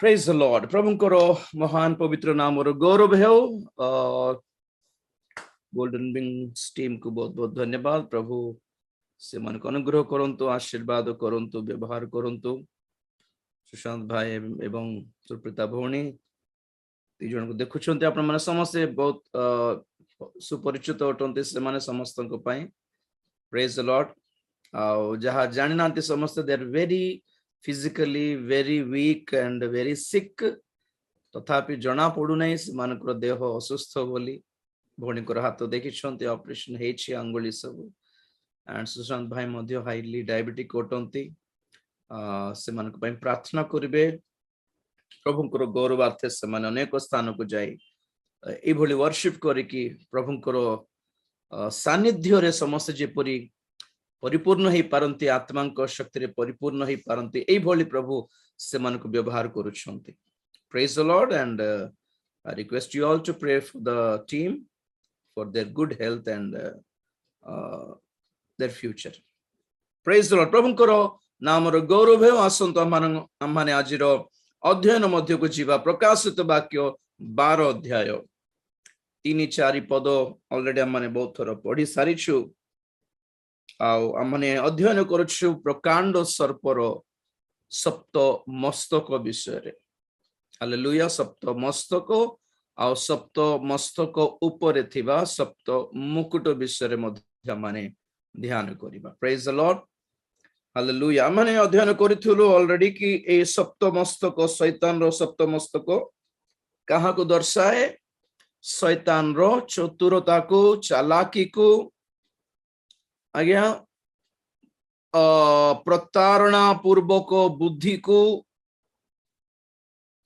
Praise the Lord. प्रभुଙ୍କର महान पवित्र नामର गौरव ହେଉ। गोल्डन विंग्स टीम को बहुत बहुत धन्यवाद। प्रभु ସେମାନଙ୍କୁ ଅନୁଗ୍ରହ କରନ୍ତୁ, ଆଶୀର୍ବାଦ କରନ୍ତୁ, ବ୍ୟବହାର କରନ୍ତୁ। ସୁଶାନ୍ତ ଭାଇ ଏବଂ ସୁପ୍ରିତା ଭଉଣୀ ଦି ଜଣଙ୍କୁ ଦେଖୁଛନ୍ତି, ଆପଣମାନେ ସମସ୍ତେ ବହୁତ ସୁପରିଚିତ ଅଟନ୍ତି ସେମାନେ ସମସ୍ତଙ୍କ ପାଇଁ। Praise the Lord। ଆଉ ଯାହା ଜାଣିନାହାନ୍ତି ସମସ୍ତେ they are very physically very weak and very sick, ତଥାପି ଜଣା ପଡୁନାହିଁ ସେମାନଙ୍କର ଦେହ ଅସୁସ୍ଥ ବୋଲି। ଭଉଣୀଙ୍କର ହାତ ଦେଖିଛନ୍ତି, ଅପରେସନ ହେଇଛି ଆଙ୍ଗୁଳି ସବୁ। and ସୁଶାନ୍ତ ଭାଇ ମଧ୍ୟ ହାଇଲି ଡାଇବେଟିକ ଅଟନ୍ତି। ସେମାନଙ୍କ ପାଇଁ ପ୍ରାର୍ଥନା କରିବେ। ପ୍ରଭୁଙ୍କର ଗୌରବାର୍ଥେ ସେମାନେ ଅନେକ ସ୍ଥାନକୁ ଯାଇ ଏଇଭଳି ୱର୍ଶିପ କରିକି ପ୍ରଭୁଙ୍କର ସାନ୍ନିଧ୍ୟରେ ସମସ୍ତେ ଯେପରି ପରିପୂର୍ଣ୍ଣ ହେଇପାରନ୍ତି, ଆତ୍ମାଙ୍କ ଶକ୍ତିରେ ପରିପୂର୍ଣ୍ଣ ହେଇପାରନ୍ତି, ଏଇଭଳି ପ୍ରଭୁ ସେମାନଙ୍କୁ ବ୍ୟବହାର କରୁଛନ୍ତି। Praise the Lord, and I request you all to pray for the team for their good health and their future. Praise the Lord। ପ୍ରଭୁଙ୍କର ନାମର ଗୌରବ ହେଉ। ଆସନ୍ତୁ ଆମମାନେ ଆଜିର ଅଧ୍ୟୟନ ମଧ୍ୟକୁ ଯିବା। ପ୍ରକାଶିତ ବାକ୍ୟ 12 ଅଧ୍ୟାୟ 3-4 ପଦ ଅଲରେଡି ଆମମାନେ ବହୁତ ଥର ପଢି ସାରିଛୁ। ଆଉ ଆମମାନେ ଅଧ୍ୟୟନ କରୁଛୁ ପ୍ରକାଣ୍ଡ ସର୍ପର ସପ୍ତ ମସ୍ତକ ବିଷୟରେ। ହାଲେଲୁୟା। ସପ୍ତ ମସ୍ତକ ଆଉ ସପ୍ତ ମସ୍ତକ ଉପରେ ଥିବା ସପ୍ତ ମୁକୁଟ ବିଷୟରେ ମଧ୍ୟ ଆମମାନେ ଧ୍ୟାନ କରିବା। ପ୍ରେଜ୍ ଦ ଲର୍ଡ। ହାଲେଲୁୟା। ଆମମାନେ ଅଧ୍ୟୟନ କରିଥିଲୁ ଅଲରେଡି କି এই ସପ୍ତ ମସ୍ତକ ଶୈତାନର ସପ୍ତ ମସ୍ତକ କାହାକୁ ଦର୍ଶାଏ? ଶୈତାନର ଚତୁରତାକୁ, ଚାଲାକିକୁ, ଆଜ୍ଞା ପ୍ରତାରଣା ପୂର୍ବକ ବୁଦ୍ଧିକୁ,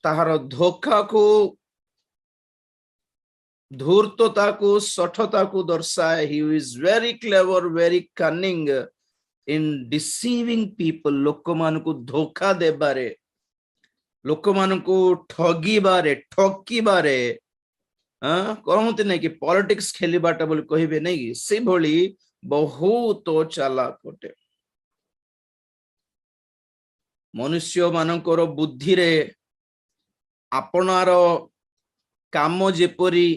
ତାହାର ଧୋକାକୁ, ଧୂର୍ତ୍ତତାକୁ, ଶଠତାକୁ ଦର୍ଶାଏ। he is very clever, very cunning in deceiving people। ଲୋକମାନଙ୍କୁ ଧୋକା ଦେବାରେ, ଲୋକମାନଙ୍କୁ ଠଗିବାରେ, ଠକିବାରେ, କହନ୍ତି ନାଇଁ କି ପଲିଟିକ୍ସ ଖେଳିବାଟା ବୋଲି କହିବେ ନାଇଁ କି, ସେଭଳି ବହୁତ ଚାଲାକ ଅଟେ। ମନୁଷ୍ୟ ମାନଙ୍କର ବୁଦ୍ଧିରେ ଆପଣାର କାମ ଯେପରି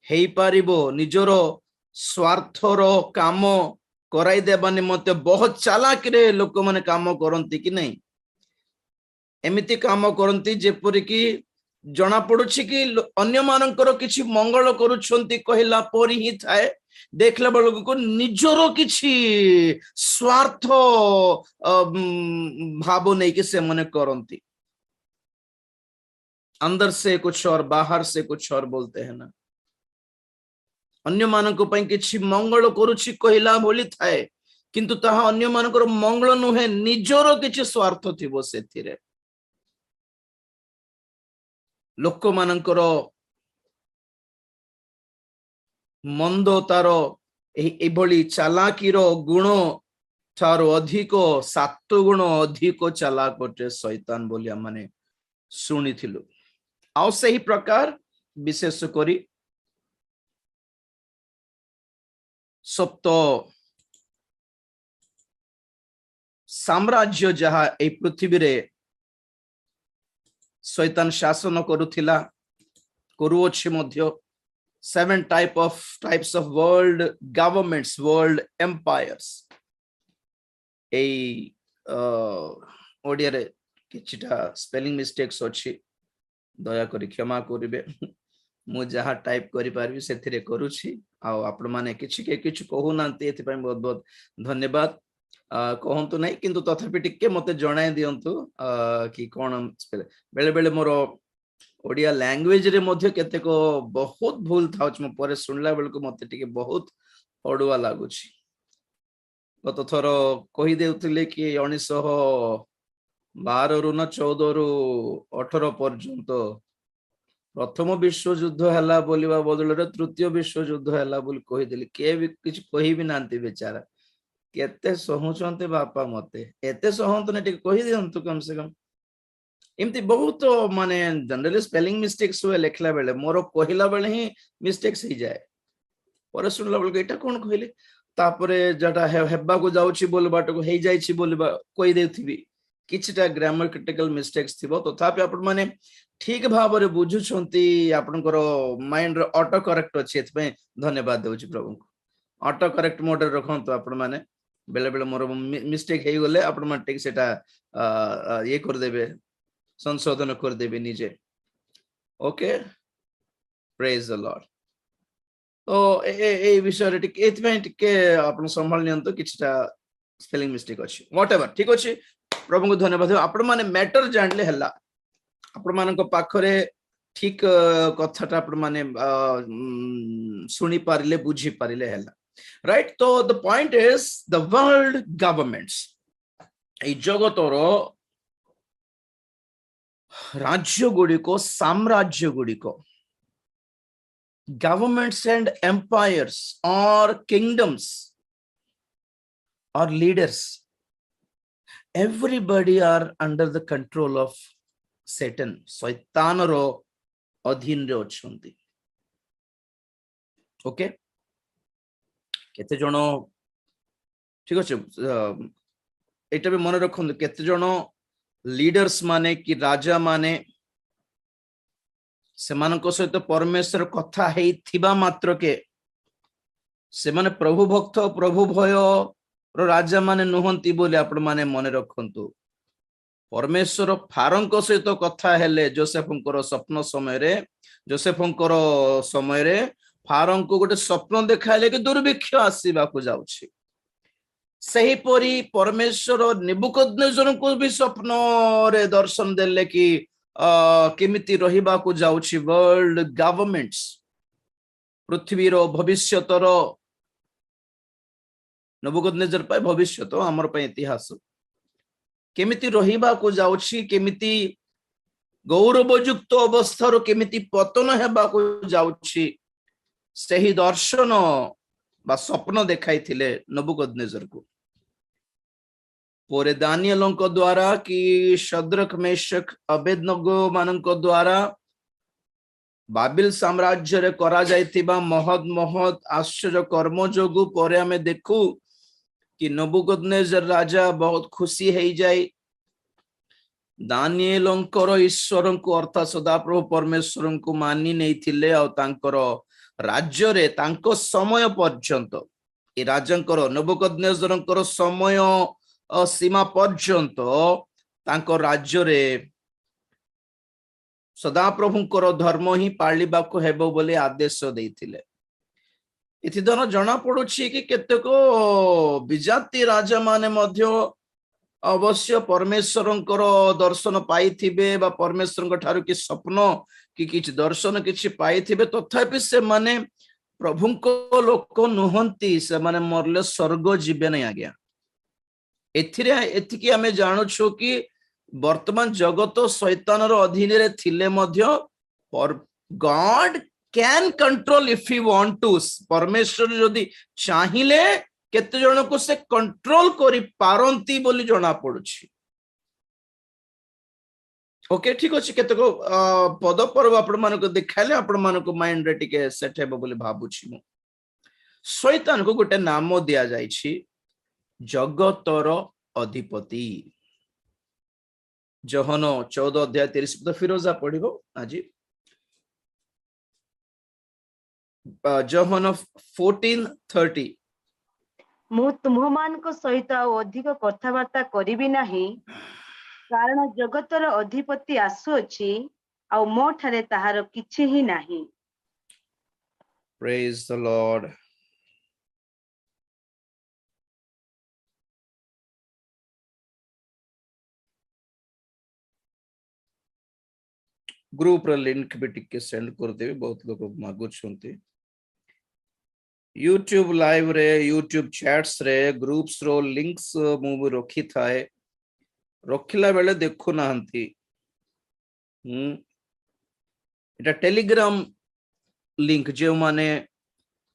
ହେଇପାରିବ, ନିଜର ସ୍ୱାର୍ଥର କାମ କରାଇଦେବା ନିମନ୍ତେ ବହୁତ ଚାଲାକିରେ ଲୋକମାନେ କାମ କରନ୍ତି କି ନାହିଁ? ଏମିତି କାମ କରନ୍ତି ଯେପରିକି ଜଣା ପଡୁଛି କି ଅନ୍ୟମାନଙ୍କର କିଛି ମଙ୍ଗଳ କରୁଛନ୍ତି କହିଲା ପରି ହିଁ ଥାଏ। ଦେଖିଲା ବେଳକୁ ନିଜର କିଛି ସ୍ୱାର୍ଥ ଭାବ ନେଇକି ସେମାନେ କରନ୍ତି। अंदर से कुछ और बाहर से कुछ और बोलते हैं ना। अन्यମାନଙ୍କ ପାଇଁ କିଛି ମଙ୍ଗଳ କରୁଛି କହିଲା ଭଳି ଥାଏ, କିନ୍ତୁ ତାହା ଅନ୍ୟମାନଙ୍କର ମଙ୍ଗଳ ନୁହେଁ, ନିଜର କିଛି ସ୍ୱାର୍ଥ ଥିବ ସେଥିରେ। ଲୋକମାନଙ୍କର ମନ୍ଦ ତାର ଏଇଭଳି ଚାଲାକିର ଗୁଣ ଠାରୁ ଅଧିକ 7 ଗୁଣ ଅଧିକ ଚାଲାକ ଅଟେ ଶୈତାନ ବୋଲି ଆମମାନେ ଶୁଣିଥିଲୁ। ଆଉ ସେହି ପ୍ରକାର ବିଶେଷ କରି ସପ୍ତ ସାମ୍ରାଜ୍ୟ ଯାହା ଏହି ପୃଥିବୀରେ ଶୈତାନ ଶାସନ କରୁଥିଲା, କରୁଅଛି ମଧ୍ୟ। 7 types of world governments, world empires। এই ଓଡ଼ିଆରେ କିଛିଟା ସ୍ପେଲିଂ ମିଷ୍ଟେକ୍ସ ଅଛି, ଦୟାକରି କ୍ଷମା କରିବେ। ମୁଁ ଯାହା ଟାଇପ କରିପାରିବି ସେଥିରେ କରୁଛି। ଆଉ ଆପଣମାନେ କିଛି କହୁନାହାନ୍ତି, ଏଥିପାଇଁ ବହୁତ ବହୁତ ଧନ୍ୟବାଦ। କହନ୍ତୁ ନାହିଁ, କିନ୍ତୁ ତଥାପି ଟିକେ ମତେ ଜଣାଇ ଦିଅନ୍ତୁ କି କଣ। ବେଳେ ବେଳେ ମୋର ଓଡ଼ିଆ ଲାଙ୍ଗୁଏଜରେ ମଧ୍ୟ କେତେକ ବହୁତ ଭୁଲ ଥାଉଛି। ମୁଁ ପରେ ଶୁଣିଲା ବେଳକୁ ମତେ ଟିକେ ବହୁତ ଅଡୁଆ ଲାଗୁଛି। ଗତ ଥର କହିଦେଉଥିଲେ କି 1912ରୁ ନା 14ରୁ 18 ପର୍ଯ୍ୟନ୍ତ ପ୍ରଥମ ବିଶ୍ୱଯୁଦ୍ଧ ହେଲା ବୋଲିବା ବଦଳରେ ତୃତୀୟ ବିଶ୍ୱଯୁଦ୍ଧ ହେଲା ବୋଲି କହିଦେଲି। କିଏ ବି କିଛି କହିବି ନାହାନ୍ତି ବେଚାରା। କେତେ ସହୁଛନ୍ତି ବାପା, ମତେ ଏତେ ସହନ୍ତୁନି, ଟିକେ କହିଦିଅନ୍ତୁ କମ ସେ କମ। ଏମିତି ବହୁତ ମାନେ ଜେନେରାଲି ସ୍ପେଲିଂ ମିଷ୍ଟେକ୍ସ ହୁଏ ଲେଖିଲା ବେଳେ, ମୋର କହିଲା ବେଳେ ହିଁ ମିଷ୍ଟେକ୍ସ ହେଇଯାଏ। ପରେ ଶୁଣିଲା ବେଳକୁ ଏଇଟା କଣ କହିଲି, ତାପରେ ଯେଟା ହେବାକୁ ଯାଉଛି ବୋଲି ବାଟକୁ ହେଇଯାଇଛି ବୋଲି କହିଦେଉଥିବି। किछटा ग्रामेटिकल मिस्टेक्स थिबो तथापि आपण माने ठीक भाबरे बुझुछंती आपनकर माइंड रो ऑटो करेक्ट अछि एतपे धन्यवाद देउछि प्रभु को ऑटो करेक्ट मोड रखंतु आपण माने बेले बेले मोर मिस्टेक हे गले आपण माने ठीक सेटा ये कर देबे संशोधन कर देबे निजे ओके प्रेज द लॉर्ड तो ए विषय रे टिक एतपे टिके आपण संभाल नियंतो किछटा स्पेलिंग मिस्टेक अछि व्हाटएवर ठीक अछि प्रभु को धन्यवाद आपण माने मैटर जानले हला आपण मान पाखरे ठीक कथाटा आपण माने सुनी पारिले बुझी पारिले हला राइट तो the point is the world governments ए जगतर राज्य गुडी को साम्राज्य गुडी को governments and empires or kingdoms or leaders everybody are under the control of Satan शैतान रो अधीन रे अछंती ओके केते जण ठीक अछि एटा भी मन रखंतु केते जण लीडर्स माने कि राजा माने सेमानको सहित परमेश्वर कथा हेई थिबा मात्र के से माने प्रभु भक्त प्रभु भय रो राजा माने नुहंती बोले आपण माने मन रखंतु परमेश्वर फारोंको सहित कथा हेले जोसेफंकर स्वप्न समय रे जोसेफंकर समय रे फारोंको गोटे स्वप्न देखाइले कि दुर्भिक्ष आसीबा को जाउछि सही परी परमेश्वर नेबुकदनेस्सर को भी स्वप्न रे दर्शन देले कि केमिति रहिबा को जाउछि वर्ल्ड गवर्नमेंट्स पृथ्वी रो भविष्यतर नेबुकदनेस्सर पाए भविष्यत हमर पाए इतिहास केमिति रहिबा को जाउछि केमिति गौरवयुक्त अवस्था केमिति पतन हेबा को जाउछि सही दर्शन बा स्वप्न देखाई थिले नेबुकदनेस्सर को पोरे दानियेलଙ୍କ द्वारा कि शद्रक मेशक अबेदनगो मानଙ୍କ द्वारा बाबिल साम्राज्य रे करा जायतिबा महद महद आश्चर्य कर्म जोगु परे हमें देखु कि नेबुकदनेस्सर राजा बहुत खुशी हेई जाय दानियेलଙ୍କର ईश्वरଙ୍କୁ अर्थात सदाप्रभु परमेश्वरଙ୍କୁ मानि नेइथिले आ तांकर राज्य रे तांको समय पर्यंत ए राजांकर नेबुकदनेस्सरଙ୍କର समय सीमा पर्यंत तांको राज्य रे सदाप्रभुଙ୍କର धर्म ही पालिबा को हेबो बोले आदेश देइथिले इति दर जणा पडुछि कि केतेको विजाति राजा माने मध्य अवश्य परमेश्वरଙ୍କର दर्शन पाइथिबे बा परमेश्वरଙ୍କ ठारु कि स्वप्न कि किछ दर्शन किछ पाइथिबे तथापि से माने प्रभुଙ୍କ लोक नुहंती से माने मरले स्वर्ग जीवे नै आज्ञा एथिरे एथिकी आमे जानुछु कि वर्तमान जगत शैतान रो अधीन रे थिले मध्य पर God can control if he want to परमेश्वर यदि चाहिले केते जण को से कंट्रोल करि पारंती बोली जणा पडुछि ओके ठीक अछि केते को पद पर्व आपण मान को देखाले आपण मान को माइंड रे टिके सेट हेबो बोली भाबुछि मु शैतान को गोटे नाम दिया जाइछि जगतर अधिपति जहन 14 अध्याय 30 पद फिरोजा पढ़िबो आज जहन 14:30 मु तुमମାନଙ୍କ सहित अधिक कथाबार्ता करिबि नाही कारण जगतर अधिपति आसुअछि आ मो ठारे ताहार किछि ही नाही प्रेज द लॉर्ड ग्रुप रे लिंक भी टिके सेंड कर देबे बहुत लोग मागु छंती यूट्यूब लाइव रे यूट्यूब चैट्स रे ग्रुप्स रो लिंक्स मु रखी थाए रखिला बेले देखु नाहंती एटा टेलीग्राम लिंक जे माने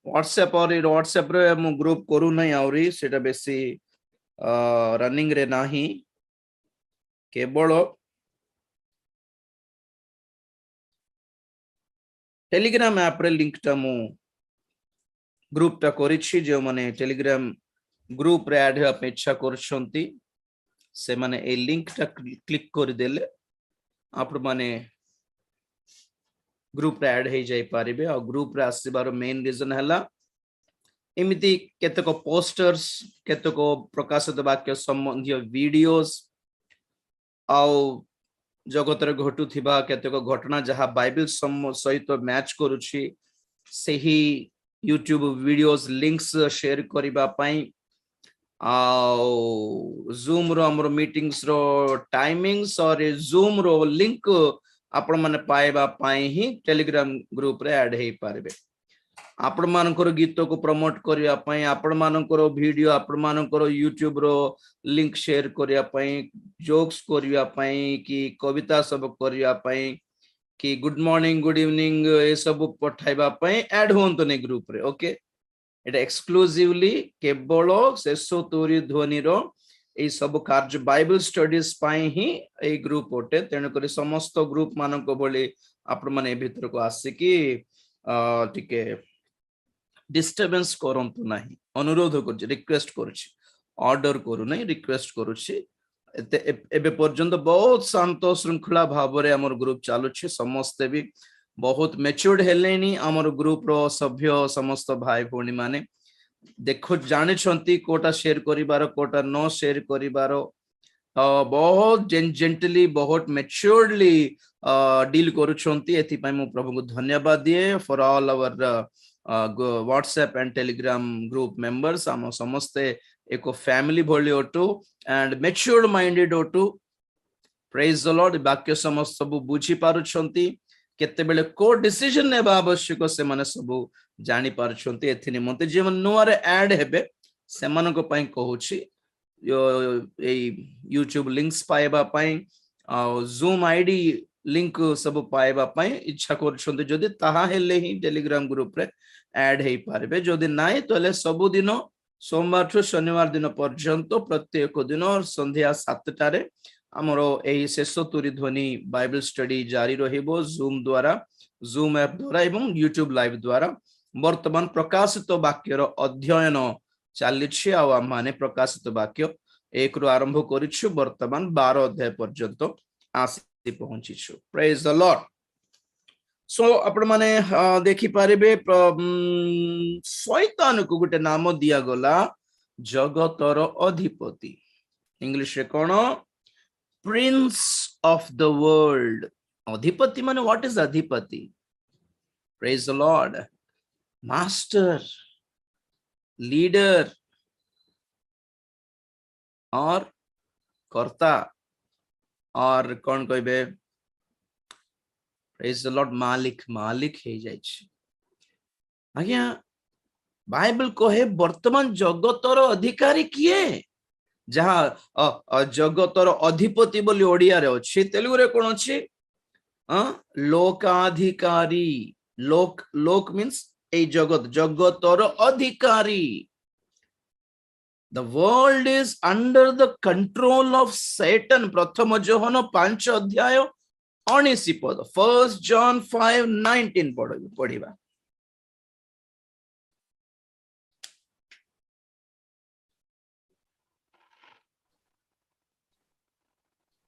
व्हाट्सएप और व्हाट्सएप रे मु ग्रुप करू नै आउरी सेटा बेसी रनिंग रे नाही केवल टेलीग्राम ऐप रे लिंक टा मु ग्रुप टा करिछि जे माने टेलीग्राम ग्रुप रे ऐड हेबा इच्छा करछंती से माने ए लिंक टा क्लिक कर देले आपण माने ग्रुप रे ऐड हे जाई पारिबे और ग्रुप रे आसीबार मेन रीजन हला एमिति केतको पोस्टर्स केतको प्रकाशित वाक्य संबंधी वीडियोस आउ जगतर घटुथिबा केतको घटना जहा बाइबल सहित मैच करूछि सेही यूट्यूब वीडियोस लिंक्स शेयर करिबा पई आउ जूम रो हमर मीटिंग्स रो टाइमिंग्स और जूम रो लिंक आपण माने पाइबा पई ही टेलीग्राम ग्रुप रे ऐड हे पारबे आपण मानकर गीत को प्रमोट करिया पई आपण मानकर वीडियो आपण मानकर यूट्यूब रो लिंक शेयर करिया पई जोक्स करिया पई कि कविता सब करिया पई कि गुड मॉर्निंग गुड इवनिंग ए सब पठाइबा पई ऐड होंतो ने ग्रुप रे ओके एटा एक्सक्लूसिवली केवल शेषो तोरी ध्वनि रो ए सब कार्य बाइबल स्टडीज पई ही ए ग्रुप ओटे तेन करी समस्त ग्रुप मानको बोली आपण माने भीतर को आसी कि टिके डिस्टर्बेंस करंतु नाही अनुरोध कर रिक्वेस्ट करूछि ऑर्डर करू नाही रिक्वेस्ट करूछि एबे पर्यंत बहुत शांत श्रृंखला भाव रे हमर ग्रुप चालुछि समस्त भी बहुत मैच्योर्ड हेलेनी हमर ग्रुप रो सभ्य समस्त भाई भौणी माने देखो जाने छंती कोटा शेयर करिबार कोटा न शेयर करिबार बहुत जेंटली बहुत मैच्योर्डली डील करूछंती एथि पई मु प्रभु को धन्यवाद दिए for all our WhatsApp and Telegram group members हम समस्ते एको फैमिली भली ओटू एंड मैच्योर्ड माइंडेड ओटू प्रेज द लॉर्ड वाक्य समस्त सब बुझी पारुछंती केते बेले को डिसीजन नेबा आवश्यक से माने सब जानि पारुछंती एथि निमंते जे नुआरे ऐड हेबे से मानको पई कहूची ए यूट्यूब लिंक्स पाइबा पई जूम आईडी लिंक सब पाइबा पई इच्छा करछंती जदी ताहा हेले ही टेलीग्राम ग्रुप रे ऐड हे पारबे जदी नाइ तले सब दिन सोमवार ठु शनिवार दिन पर्यंत प्रत्येक दिन संध्या 7 टारे हमरो एही शेषो तुरी ध्वनि बाइबल स्टडी जारी रहिबो जूम द्वारा जूम ऐप द्वारा एवं यूट्यूब लाइव द्वारा वर्तमान प्रकाशित वाक्यर अध्ययन चालिछि आ माने प्रकाशित वाक्य 1 रु आरंभ करिछु वर्तमान 12 अध्याय पर्यंत आसी पहुंचिछु प्रेज द लॉर्ड सो आपण माने देखि पारिबे शैतान को गुटे नाम दिया गला जगतर अधिपति इंग्लिश रे कोन प्रिंस ऑफ द वर्ल्ड अधिपति माने व्हाट इज अधिपति praise the Lord master leader और कर्ता और कौन कहबे प्रेज द लॉर्ड मालिक मालिक हे जाय छी आज्ञा बाइबल कहे वर्तमान जगतर अधिकारी किए जहाँ जगतर अधिपति बोली ओडिया रे अछि तेलुगु रे कोन अछि लोकाधिकारी लोक लोक मीन्स ए जगत जगतर अधिकारी The world is under the control of Satan. प्रथम जोहन 5 अध्याय 19 पद 1 John 5:19 पढ़िबा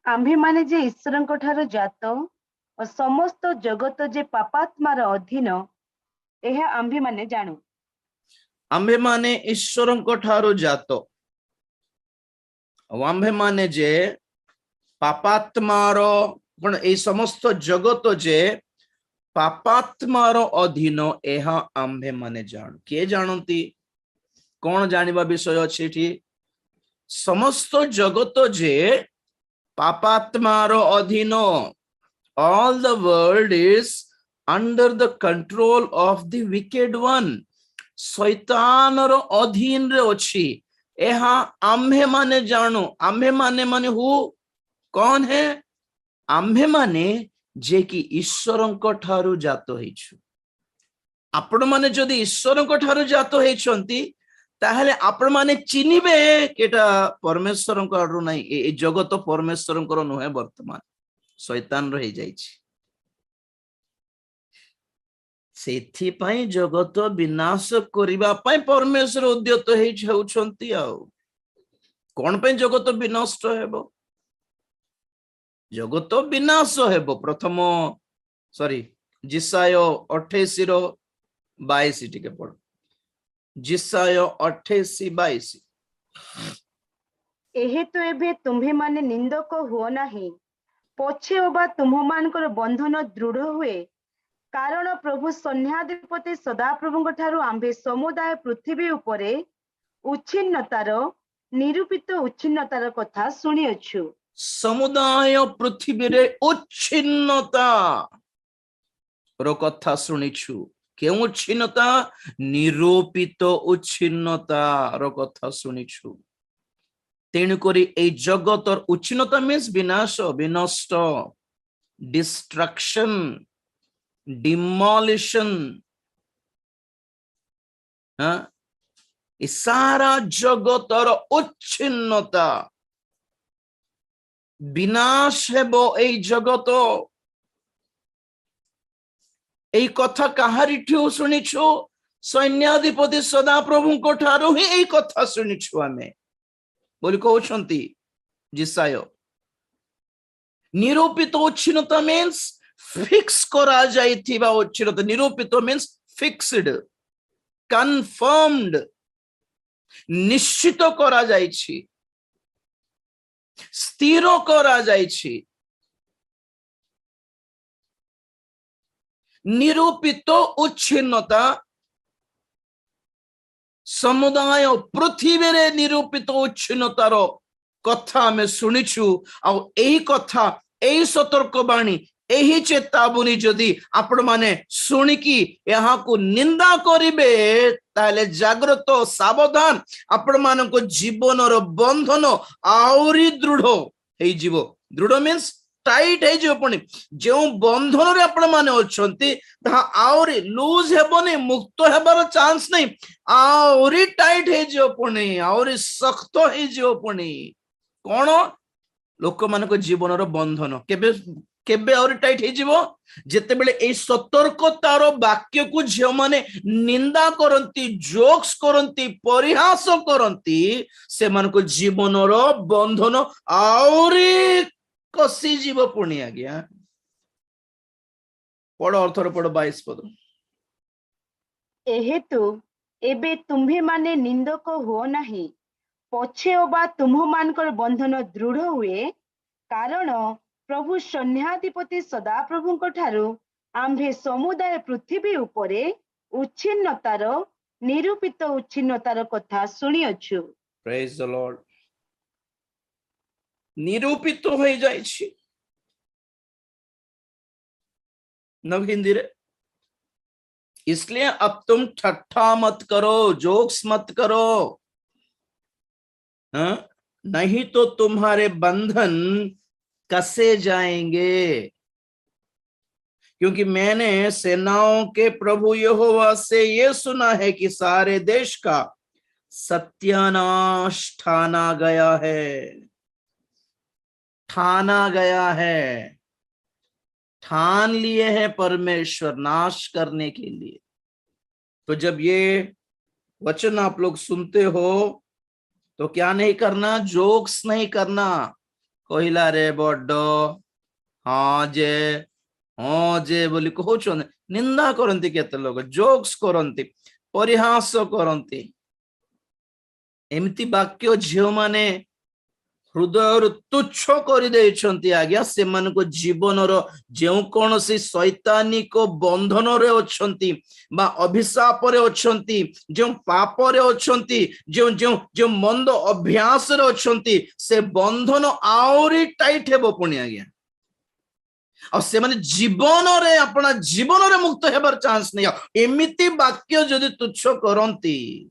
आम्भे माने जे ईश्वरଙ୍କ ठारो जात और समस्त जगत जे पापात्मार अधीन एहा आम्भे माने जानु आम्भे माने ईश्वरଙ୍କ ठारो जात आम्भे माने जे पापात्मार पण ए समस्त जगत जे पापात्मार अधीन एहा आम्भे माने जानु के जानती कोन जानिबा विषय अछि ठी समस्त जगत जे पापात्मार अधीन all the world is under the control of the wicked one शैतान रो अधीन रे अछि एहा आम्भे माने जानो आम्भे माने हु कौन है आम्भे माने जे कि ईश्वरଙ୍କ ठारू जातो हेछु आपण माने जदि ईश्वरଙ୍କ ठारू जातो हेछंती ताहले आपण माने चिनिबे केटा परमेश्वरଙ୍କ आडू नै ए जगत परमेश्वरଙ୍କର नहे वर्तमान शैतान रहि जाइछि सेथि पई जगत विनाश करिबा पई परमेश्वर उद्यत हेउछंती आउ कौन पे जगत विनष्ट हेबो जगत विनाश हेबो प्रथम सॉरी जिसाय 28:22 टिके पढ़ जिसाय 28:22 एहेतु एबे तुम्हे माने निंदक हुओ नाही पछे ओबा तुम मानकर बंधन दृढ़ हुए कारण प्रभु सन्याधिपति सदाप्रभुଙ୍କ ଠାରୁ आंबे समुदाय पृथ्वी उपरे उच्छिन्नतार निरूपित उच्छिन्नतार कथा शुणिअछु समुदाय पृथ्वी रे उच्छिन्नता रो कथा शुणिछु केउ उच्छिन्नता निरूपित उच्छिन्नता रो कथा शुणिछु तेणु करी ए जगतर उच्छिन्नता मीन्स विनाश विनष्ट डिस्ट्रक्शन डिमोलिशन सारा जगतर उच्छिन्नता विनाश हेबो ए जगत এই কথা কাহারিঠু শুনিছো সৈন্যাধিপতি সদাপ্রভুଙ୍କ ଠାରୁ ହିଁ এই କଥା শুনিଛୁ ଆମେ ବୋଲି କହୁଛନ୍ତି ଜିସାୟ ନିରୂପିତ ଉଚ୍ଛିନ୍ନତା means fix କରାଯାଇଥିବା ଉଚ୍ଛିନ୍ନତା ନିରୂପିତ means fixed confirmed ନିଶ୍ଚିତ କରାଯାଇଛି ସ୍ଥିର କରାଯାଇଛି निरूपित उच्छिन्नता समुदाय पृथ्वी रे निरूपित उच्छिन्नतार कथा आमे शुनिछु आ एही कथा एही सतर्कवाणी एही चेतावनी जदि आपण माने सुनिकी यहाँ को निंदा करिबे ताले जागृत सावधान आपण मानको जीवनर बंधन आउरी दृढ़ हेई जीवो दृढ़ मीन्स टाइट है जो पुणी जो बंधन रे आपण माने अछंती ता आउरी लूज हेबोनी मुक्त हेबार चांस नहीं आउरी टाइट है जो पुणी आउरी सख्त है जो पुणी कोन लोक मानको जीवन रो बंधन केबे केबे आउरी टाइट है जीवो जेते बेले ए सतर्कतार वाक्य को जे माने निंदा करंती जोक्स करंती परिहास करंती से मानको जीवन रो बंधन आउरी कसी जीव पुणी आज्ञा पढ़ अर्थर पढ़ 22 पद एहेतु एबे तुम्हे माने निंदक हुओ नाही पछे ओबा तुम मानकर बंधन दृढ़ हुए कारण प्रभु सन्याधिपति सदाप्रभुଙ୍କ ଠାରୁ आंभे समुदाय पृथ्वी उपरे उच्छिन्नतार निरूपित उच्छिन्नतार कथा शुणिअछु प्रेज द लॉर्ड निरूपित हो जाइछि नव हिंदी रे इसलिए अब तुम ठट्ठा मत करो जोक्स मत करो नहीं तो तुम्हारे बंधन कसे जाएंगे क्योंकि मैंने सेनाओं के प्रभु यहोवा से ये सुना है कि सारे देश का सत्यानाश ठाना गया है ठान लिए हैं परमेश्वर नाश करने के लिए तो जब ये वचन आप लोग सुनते हो तो क्या नहीं करना जोक्स नहीं करना कहिला रे बड्डो हाँ जे बोली कहउछन निंदा करंती केते लोग जोक्स करंती परिहास करंती एमती वाक्य झियो माने हृदय तुच्छ कर आज्ञा से जीवनर जो कौन सी शैतानिक बंधन रे अछंती बा अभिशाप रे अछंती जो पाप रे अछंती जो जो जो मंद अभ्यास रे अछंती से बंधन आउरी टाइट हेबो पुणी आज्ञा और से माने जीवन रे अपना जीवन रे मुक्त हेबार चांस नहीं एमिति वाक्य जदि तुच्छ करंती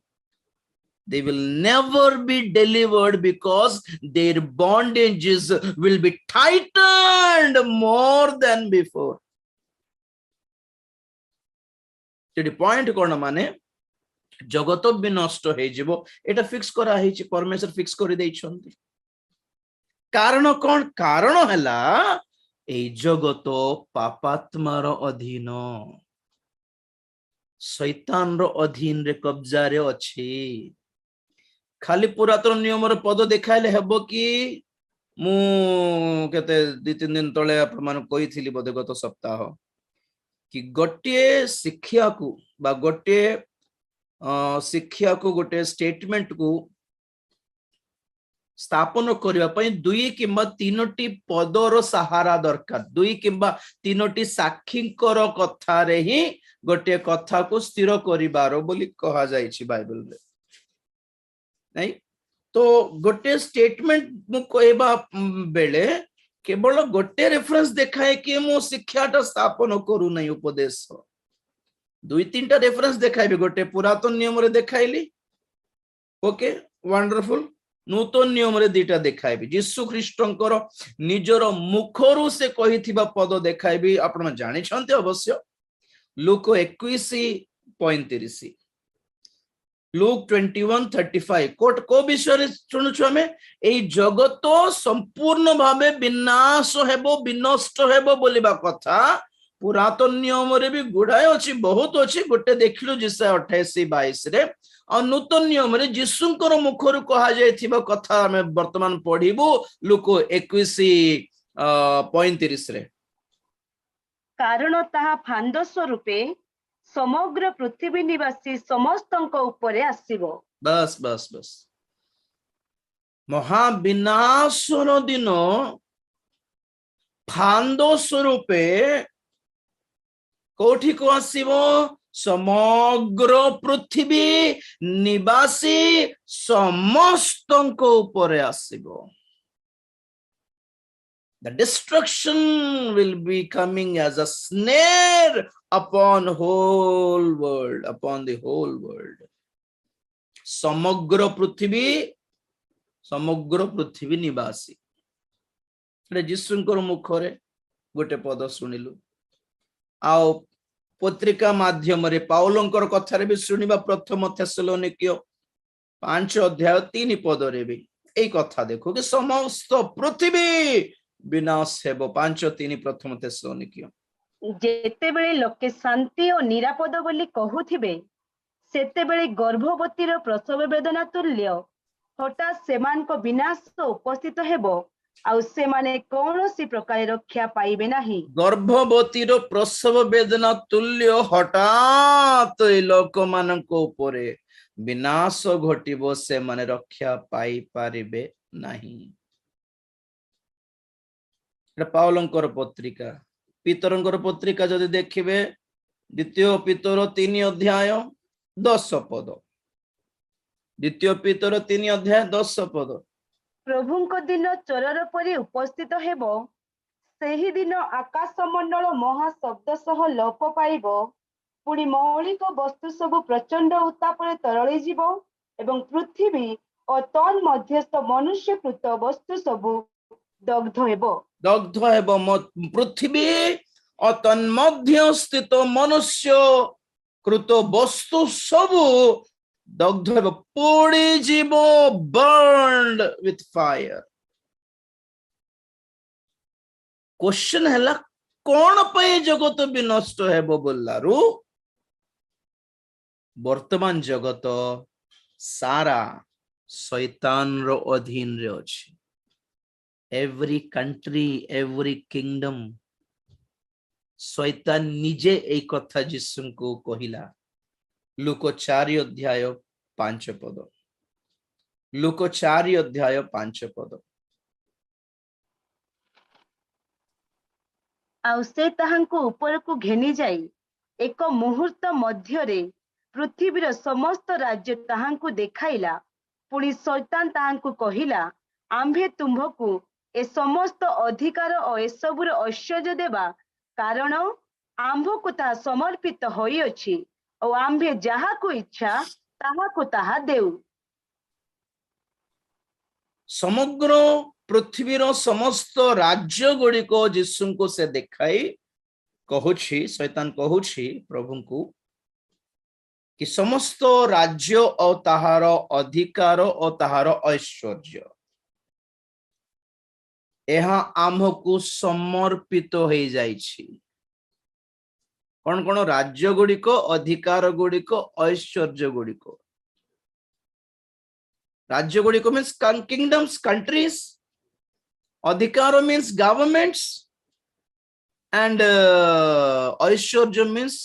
they will never be delivered because their bondages will be tightened more than before. The point कोन माने जगत भी नष्ट हो जीवो एटा फिक्स करा हिची परमेश्वर फिक्स कर दे छंती कारण कोन कारण हला ए जगत पापात्मार अधीन शैतान रो अधीन रे कब्जा रे अछि खाली पुरातन नियम पद देखाइले हेबो कि मु केते 2-3 दिन तले आपण मान कहिथिली बोधे गत सप्ताह कि गोटे शिक्षा को बा गोटे शिक्षा को गोटे स्टेटमेंट को स्थापन करने 2 किंबा 3टी पदर सहारा दरकार 2 किंबा 3टी साक्षींकर कथा रे ही गोटे कथा को स्थिर करिबारो बोली कहा जायछि बाइबल रे नहीं तो गोटे स्टेटमेंट मु कहबा बेले केवल गोटे रेफरेंस देखाए कि मु शिक्षाटा स्थापन करू नहीं उपदेश 2-3टा रेफरेंस देखाइबे गोटे पुरातन नियम रे देखाइली ओके वंडरफुल नूतन नियम रे 2टा देखाइबे यीशु ख्रीष्टंकर निजर मुखरु से कहिथिबा पद देखाइबे आपण जानि छन्ते अवश्य लूक 21:35 लूक 21:35 कोट को विषय सुनुछु हमें एई जगत संपूर्ण भावे विनाश हेबो विनष्ट हेबो बोलिबा कथा पुरातन नियम रे भी गुड़ाए अछि बहुत अछि गोटे देखिलु जिसा 28-22 रे और नूतन नियम रे यीशुंकर मुखरु कहा जायथिबा कथा हमें वर्तमान पढिबु लूक 21:35 रे कारण ताहा फांद स्वरूपे समग्र पृथ्वी निवासी समस्तଙ୍କ उपरे आसीबो बस बस बस महाविनाशर दिन फांद स्वरूपे कोठी को आसीबो समग्र पृथ्वी निवासी समस्तଙ୍କ उपरे आसीबो The destruction will be coming as a snare upon the whole world. समग्र पृथ्वी निवासी यीशुंकर मुखरे गोटे पद सुनिलु आओ पत्रिका माध्यम रे पाउलंकर कथा रे भी सुनिबा प्रथम थेसलोनिकियो 5:3 रे भी एई कथा देखो कि समस्त पृथ्वी विनाश हेबो 5:3 प्रथम थेसलोनिकियो जेतेबेले लोके शांति और निरापद बोली कहूथिबे सेतेबेले गर्भवतीर प्रसव वेदना तुल्य हठात सेमानको विनाश उपस्थित हेबो आउ सेमाने कौनसी प्रकार रक्षा पाइबे नाही गर्भवतीर प्रसव वेदना तुल्य हठात ए लोक मानको उपरे विनाश घटिबो से माने रक्षा पाई पारिबे नाही पाउलंकर पत्रिका पितरंकर पत्रिका जदि देखिबे द्वितीय पितर 3:10 पद द्वितीय पितर 3:10 पद प्रभुଙ୍କ दिन चोरर परि उपस्थित हेबो सेही दिन आकाश मंडल महा शब्द सह लोप पाइबो पुणी मौलिक वस्तु सब प्रचंड उत्तापरे तरळी जीवो एवं पृथ्वी और तन मध्यस्थ मनुष्यकृत वस्तु सब दग्ध हेबो पृथ्वी और तन्मध्य स्थित मनुष्य कृत वस्तु सब दग्ध हेबो पोड़ी जीवो बर्न्ड विथ फायर क्वेश्चन हैला कौन पे जगत विनष्ट हेबो बोलारू वर्तमान जगत सारा शैतान रो अधीन रे अछि every country every kingdom शैतान निजे एक कथा यीशु को कहिला लूक 4:5 पद लूक 4:5 पद आउ से ताहांको ऊपर को घेनी जाई एक मुहूर्त मध्य रे पृथ्वीर समस्त राज्य ताहांको देखाइला पुणी शैतान ताहांको कहिला आम्भे तुम्भको ए समस्त अधिकार और एसबुर ऐश्वर्य देवा कारण आम्भको ताहा समर्पित होई अछि और आम्भे जहा को इच्छा ताहाको ताहा देउ समग्र पृथ्वीर समस्त राज्य गुड़ी को यीशु को से देखाई कहूछि शैतान कहूछि प्रभु को कि समस्त राज्य और ताहार अधिकार और ताहार ऐश्वर्य यहाँ आम्भको समर्पित हो जाइछि कौन कौन राज्य गुड़िक अधिकार गुड़िक ऐश्वर्य गुड़िक राज्य गुड़िक मीन्स किंगडम्स कंट्रीज, अधिकार means governments, and Aishwarya means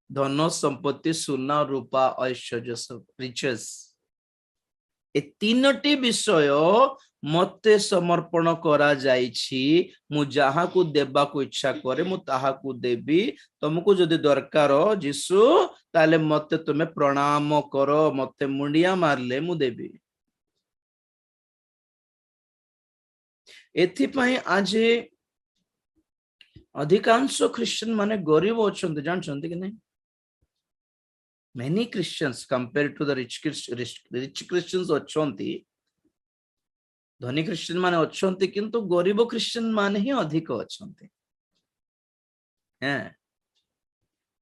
धन संपत्ति, सुना रूपा, ऐश्वर्य, रिचेस। ए तीनटी विषय मते समर्पण करा जाइछि। मु जहा को देबा को इच्छा करे मु ताहा को देबी। तुमको जदि दरकार जीसु ताले मते तुमे प्रणाम करो, मते मुंडिया मारले मु देबी। एथि पई आज अधिकांश क्रिश्चियन माने गरीब अछंती, जानछंती कि नहीं? Many Christians compared to the rich Christians अछंती, धनी क्रिश्चियन माने अछंती, किंतु गरीब क्रिश्चियन माने ही अधिक अछंती। हैं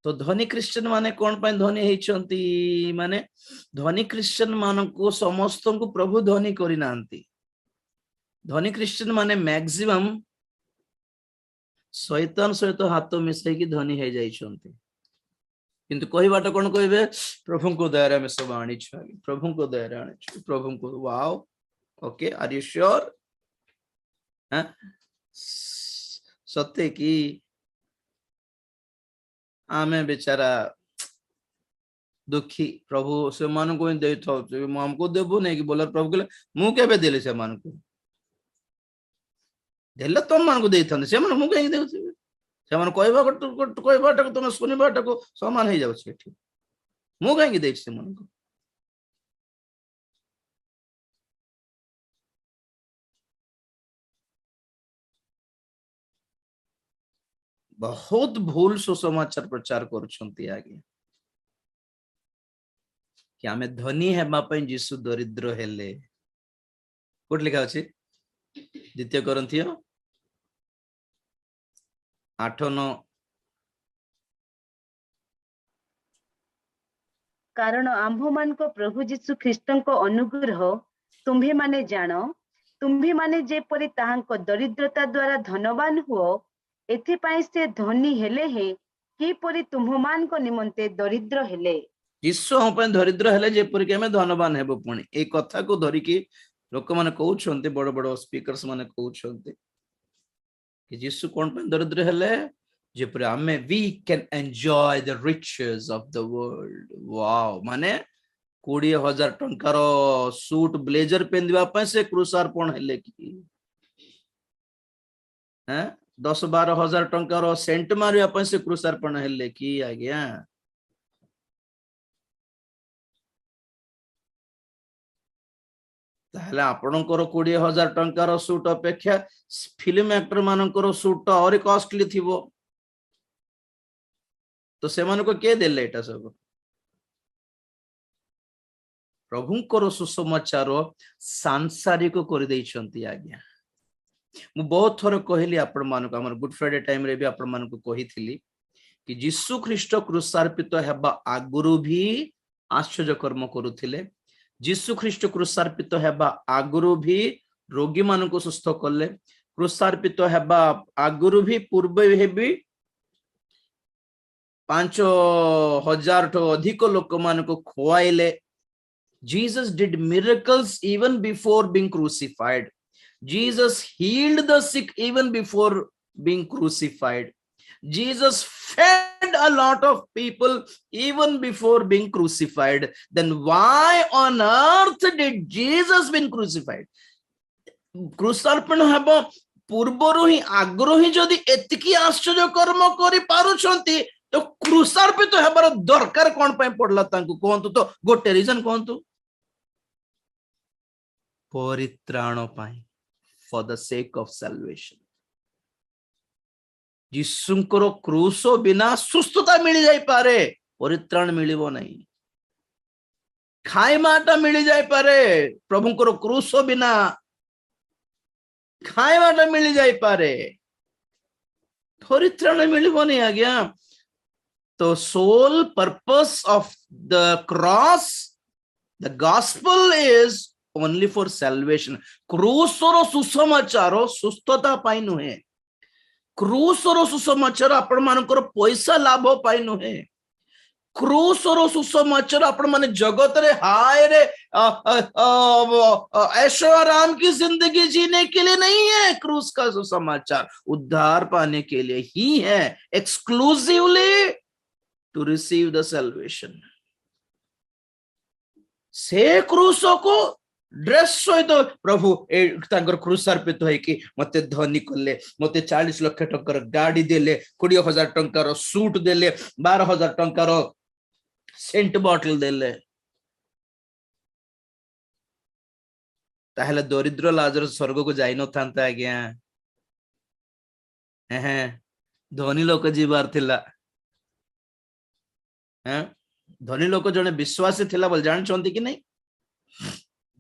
तो धनी क्रिश्चियन माने कोन पय धनी हेचंती? माने धनी क्रिश्चियन मान को समस्त को प्रभु धनी करि नांती। धनी क्रिश्चियन माने मैक्सिमम शैतान सहित हाथ मिसई की धनी हे जाइछंती। किंतु कहबाटा कोन कहबे? प्रभु को दया में सब आनी छ, प्रभु को दया आनी छ, प्रभु को। Wow, okay, are you sure? सत्य की आमे बेचारा दुखी, प्रभु से मान को दे हमको देबो नहीं कि बोला प्रभु कहले मु केबे देले से मान को देले तुम मान को देथन से मान मु कहीं देउ से मान कहबाटा को तुम सुनिबाटा को समान हो जाउ से ठीक मु कहीं दे से मान को। बहुत भूल सुसमाचार प्रचार करुछंती आगे कि आमे धनी हेबा पई जीसु दरिद्र हेले। कोट लिखा अछि? द्वितीय कोरिन्थियो 8:9। कारण आम्भ मान को प्रभु जीसु ख्रीष्ट को अनुग्रह तुम्भे माने जान, तुम्भे माने जेपरि ताहांको दरिद्रता द्वारा धनवान हुओ, एथिपाई से धनी हेले हे कि परि तुम्भ मान को निमंते दरिद्र हेले। जीसु हम पे दरिद्र हेले जेपरि के हमें धनवान हेबो। पुणी ए कथा को धरि कि लोक माने कहउछन्ते, बड़ बड़ स्पीकर्स माने कहउछन्ते कि जीसु कोन पे दरिद्र हेले जेपरि हमें we can enjoy the riches of the world. Wow, माने 20,000 टंकार सूट ब्लेजर पेंदिबा पे से क्रूसार्पण हेले कि 10-12 हजार टंकार सेंट मारिया पे से क्रूसार्पण हेले कि आज्ञा? ताहले आपणकर 20,000 टंकार सूट अपेक्षा फिल्म एक्टर मानकर सूट और कॉस्टली थिबो तो से मान को के देले? एटा सब प्रभुंकर सुसमाचार सांसारिक कर देइछंती आज्ञा। मु बहुत थोर कहली आपण मानको, हमर गुड फ्राइडे टाइम रे भी आपण मानको कहिथिली कि जीसु ख्रीष्ट क्रूसार्पित हेबा आगुरु भी आश्चर्य कर्म करुथिले। जीसु ख्रीष्ट क्रूसार्पित हेबा आगुरु भी रोगी मानको सुस्थ करले। क्रूसार्पित हेबा आगुरु भी पूर्व हेबी 5,000 ठो अधिक लोक मानको खुआइले। Jesus did miracles even before being crucified. Jesus healed the sick even before being crucified. Jesus fed a lot of people even before being crucified. Then why on earth did Jesus been crucified? क्रूसार्पण हेबो पूर्वरु ही आगरु ही जदि एतिकी आश्चर्य कर्म करि पारुछंती तो क्रूसार्पित हेबार दरकार कोन पय पडला तांकु कोहंतु तो गोटे रीजन कोहंतु परित्राण पाई, for the sake of salvation। जिसुंकर क्रूसो बिना सुस्थता मिल जाई पारे, परित्राण मिलिबो नहीं। खाइमाटा मिल जाई पारे, प्रभुंकर क्रूसो बिना खाइमाटा मिल जाई पारे, परित्राण मिलिबो नहीं आज्ञा। तो soul purpose of the cross, the gospel is only for salvation। क्रूसर सुसमाचार सुस्थता पाई नुहे, क्रूसर सुसमाचार आपण मानकर पैसा लाभ पाई नुहे, क्रूसर सुसमाचार आपण माने जगत रे हाय रे ऐशो आराम की जिंदगी जीने के लिए नहीं है। क्रूस का सुसमाचार उद्धार पाने के लिए ही है, exclusively to receive the salvation. से क्रूस को ड्रेस सहित प्रभु क्रूस अर्पित होइकी मते धनी कले, मते 40 लाख टंकार गाड़ी देले, 20,000 टंकार सूट देले, 12,000 टंकार सेंट बॉटल देले। ताहले दरिद्र लाजर स्वर्ग को जाई न थांता आज्ञा। धनी लोक जीवार थिला। धनी लोक जने विश्वासी थिला बोल जान छंती कि नहीं?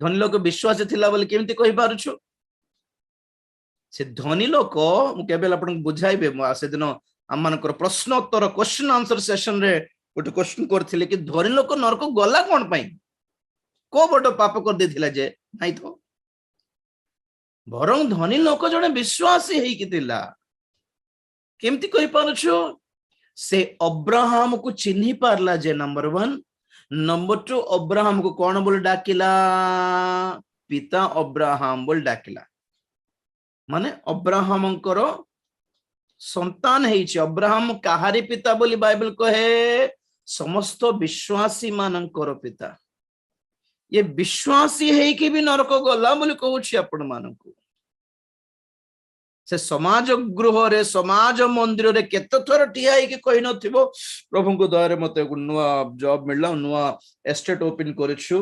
धनी लोक विश्वासी थिला बोल केमती कहि पारुछु? से धनी लोक मु केबेल आपन बुझाइबे। से दिन हमनकर प्रश्न उत्तर क्वेश्चन आंसर सेशन रे गोटे क्वेश्चन करथिले कि धनी लोक नरक गला कोन पई, को बड पाप कर देथिला जे नाही तो। बरं धनी लोक जने विश्वासी हेई कि थिला। केमती कहि पारुछु? से अब्राहम को चिन्ही पारला जे नंबर 1। नंबर 2 अब्राहम को कौन बोल डाकिला? पिता अब्राहम बोल डाकिला। माने अब्राहम करो संतान है। अब्राहम काहारी पिता बोली बाइबल कहे? समस्त विश्वासी मानकर पिता। ये विश्वासी है कि भी नरक गला बोली कहूछि आपण मानकु। से समाज गृह रे समाज मंदिर रे केते थोर ठिया कि कहि नथिबो प्रभु को द्वारे मते नुआ जॉब मिलला, नुआ एस्टेट ओपन करिछु।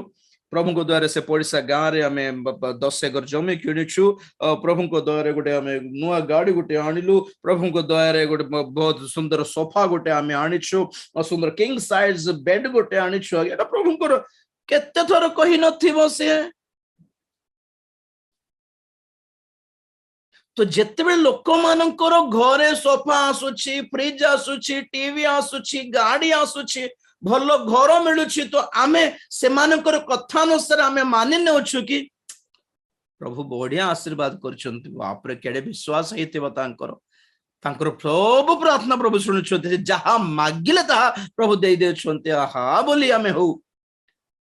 प्रभु को द्वारे से पड़िसा गाँ रे हमें 10 एकर जमी किनिछु। प्रभु को द्वारे गोटे हमें नुआ गाड़ी गोटे आनिलु। प्रभु को द्वारे गोटे बहुत सुंदर सोफा गोटे हमें आनिछु, सुंदर किंग साइज बेड गोटे आनिछु। एटा प्रभु को केते थोर कहि नथिबो से। तो जिते लोक मानकर घरे सोफा आसुची, फ्रिज आसुची, टीवी आसुची, गाड़ी आसुची, भल घर मिलुची, तो आमे से मानकर कथानुसार आमे मानि नेउछु कि प्रभु बढ़िया आशीर्वाद करछन्ति। बाप रे केडे विश्वास हेतिबा तांकर। तांकर सब प्रार्थना प्रभु सुनुछन्ति। जहा मागिले ता प्रभु देई देछन्ति। आहा बोली आमे हो।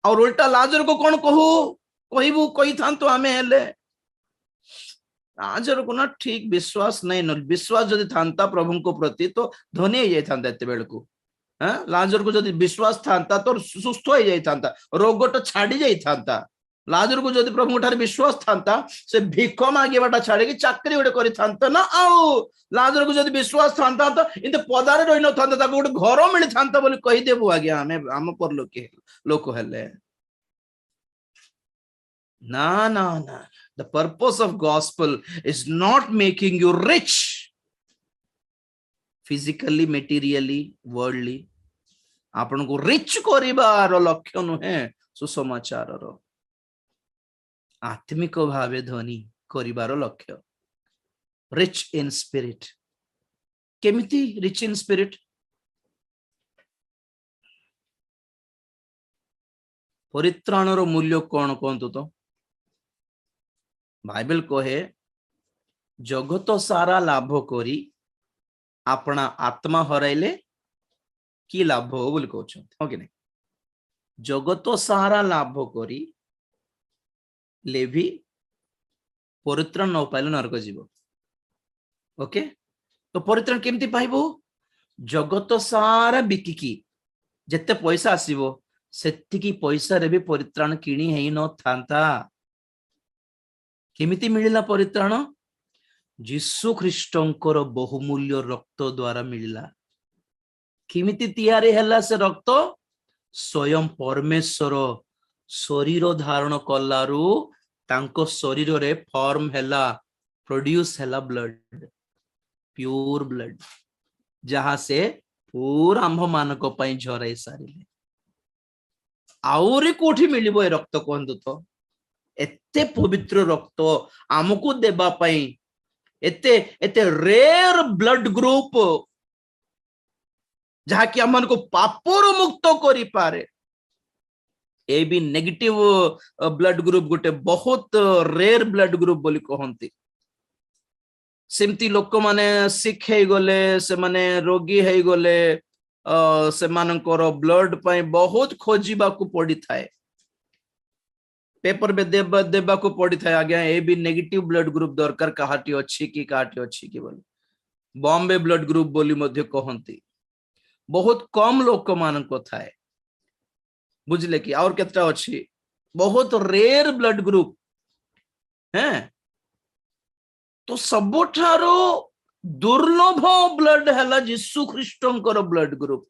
और उल्टा लाजर को कोन कहू? कहिबू कहि थांतो आमे हेले। लाजर को ना ठीक विश्वास नहीं न। विश्वास जदि थांता प्रभु को प्रति तो धनी हो जाता एते बेल को। लाजर को जदि विश्वास थांता तो सुस्थ हो जाता, रोगटा छाड़ी जाता। लाजर को जदि प्रभु ठारे विश्वास थांता से भिख मागिबाटा छाड़ी कि चाकरी गोटे करि थांता ना। आउ लाजर को जदि विश्वास थांता तो इनते पदारे रहि न थांता, ताको गोटे घर मिलि थांता बोली कहि देबु आज्ञा हमें हम पर लोक हेले। ना ना ना, the purpose of gospel is not making you rich physically, materially, worldly. आपन को रिच करिबार लक्ष्य नुहे सुसमाचार रो। आत्मिक भावे धनी करिबार लक्ष्य। Rich in spirit. केमिति रिच इन स्पिरिट? परित्राणर मूल्य कौन कहतु तो? बाइबल कहे जगत सारा लाभ करी अपना आत्मा हराइले कि लाभ हो बोली कहउछन हो कि नहीं? जगत सारा लाभ करी लेभी परित्राण न पाइले नरक जीव। ओके, तो परित्राण केमती पाइबो? जगत सारा बिकिकी जेते पैसा आसीबो सेतिकी पैसा रे भी परित्राण किणी हेई न थांता। केमिति मिलिला परित्राण? जीसु ख्रीष्टंकर बहुमूल्य रक्त द्वारा मिलिला। केमिति तैयारी हैला से रक्त? स्वयं परमेश्वर शरीर धारण कलारू तांको शरीर रे फॉर्म हैला, प्रोड्यूस हैला ब्लड, प्योर ब्लड, जहां से पूरा आंभ मानक पई झराई सारिले। आउरी कोठी मिलिबो ए रक्त कहंतु तो? एते पवित्र रक्त आमको देबा पई एते एते रेयर ब्लड ग्रुप जहा कि हमन को पापर मुक्त करि पारे। ए भी नेगेटिव ब्लड ग्रुप गोटे बहुत रेयर ब्लड ग्रुप बोली कहंती। सेमती लोक माने सिक हे गले, से माने रोगी हे गले, से मानकर ब्लड पाई बहुत खोजिबा को पड़ी थाए पेपर में देबा को पड़ी थाए आज्ञा ए भी नेगेटिव ब्लड ग्रुप दरकार काहाटी अछि कि बोले बॉम्बे ब्लड ग्रुप बोली मध्य कहंती बहुत कम लोक मान को थाए बुझले कि और केतटा अछि बहुत रेयर ब्लड ग्रुप हैं तो सबठारो दुर्लभ ब्लड हैला यीशु ख्रीष्टंकर ब्लड ग्रुप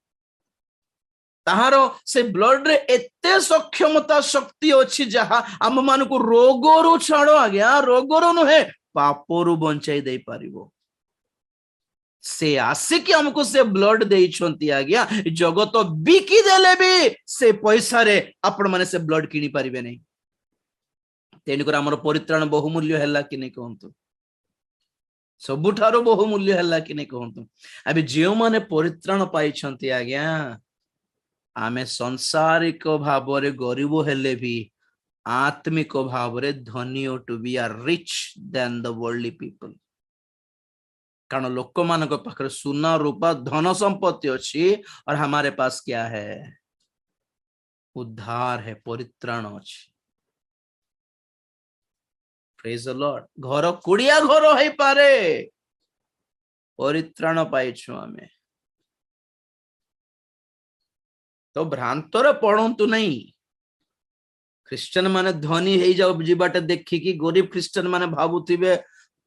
ताहारो से ब्लड रे एते सक्षमता शक्ति अछि जहा हम मान को रोगरु छाड़ो आज्ञा रोगरु नुहे पापरु बंचाई दे पारिबो से आसिक हमको से ब्लड देइछंती आज्ञा जगत बिकी देले भी से पैसा रे आपण माने से ब्लड किनी पारिबे नहीं तेनिकर हमर परित्राण बहुमूल्य हैला कि नहीं कहंतु सबुठारो बहुमूल्य हैला कि नहीं कहंतु अबे जेउ माने परित्राण पाइछंती आज्ञा आमे संसारिक भावरे गरीब हेले भी आत्मिक भावरे धनी to be are rich than the worldly people कारण लोक मान पाखरे सुना रूपा धन संपत्ति अच्छी और हमारे पास क्या है उद्धार है परित्राण अच्छी प्रेज द लॉर्ड घर कुड़िया घर है पारे परित्राण पाइछु आमे तो भ्रांतर पड़ंतु नहीं ख्रिस्टियन माने धनी हे जाओ जीवाटे देखिकी गरीब ख्रिस्टियन माने भाबुथिबे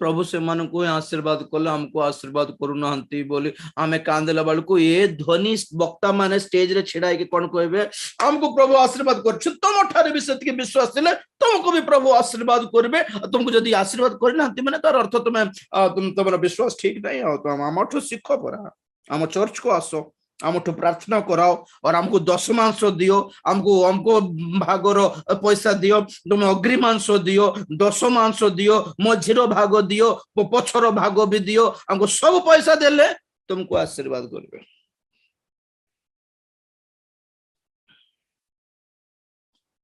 प्रभु से मान को आशीर्वाद कले हमको आशीर्वाद करू नहंती बोली आमे कांदेला बाल को ये धनी वक्ता माने स्टेज रे छिड़ाई के कोन कहबे हमको प्रभु आशीर्वाद करछु तुम ठारे भी सत्य के विश्वास दिले तुमको भी प्रभु आशीर्वाद करबे तुमको यदि आशीर्वाद करि नहंती माने तार अर्थ तुम तुमरा विश्वास ठीक नहीं हो तो हमठो सिखो परा हम चर्च को आसो हमठो प्रार्थना कराओ और हमको दशमांश दियो हमको भागर पैसा दियो तुम अग्रिमांश दियो दशमांश दियो मझिरो भाग दियो पछरो भाग भी दियो हमको सब पैसा देले तुमको आशीर्वाद करबे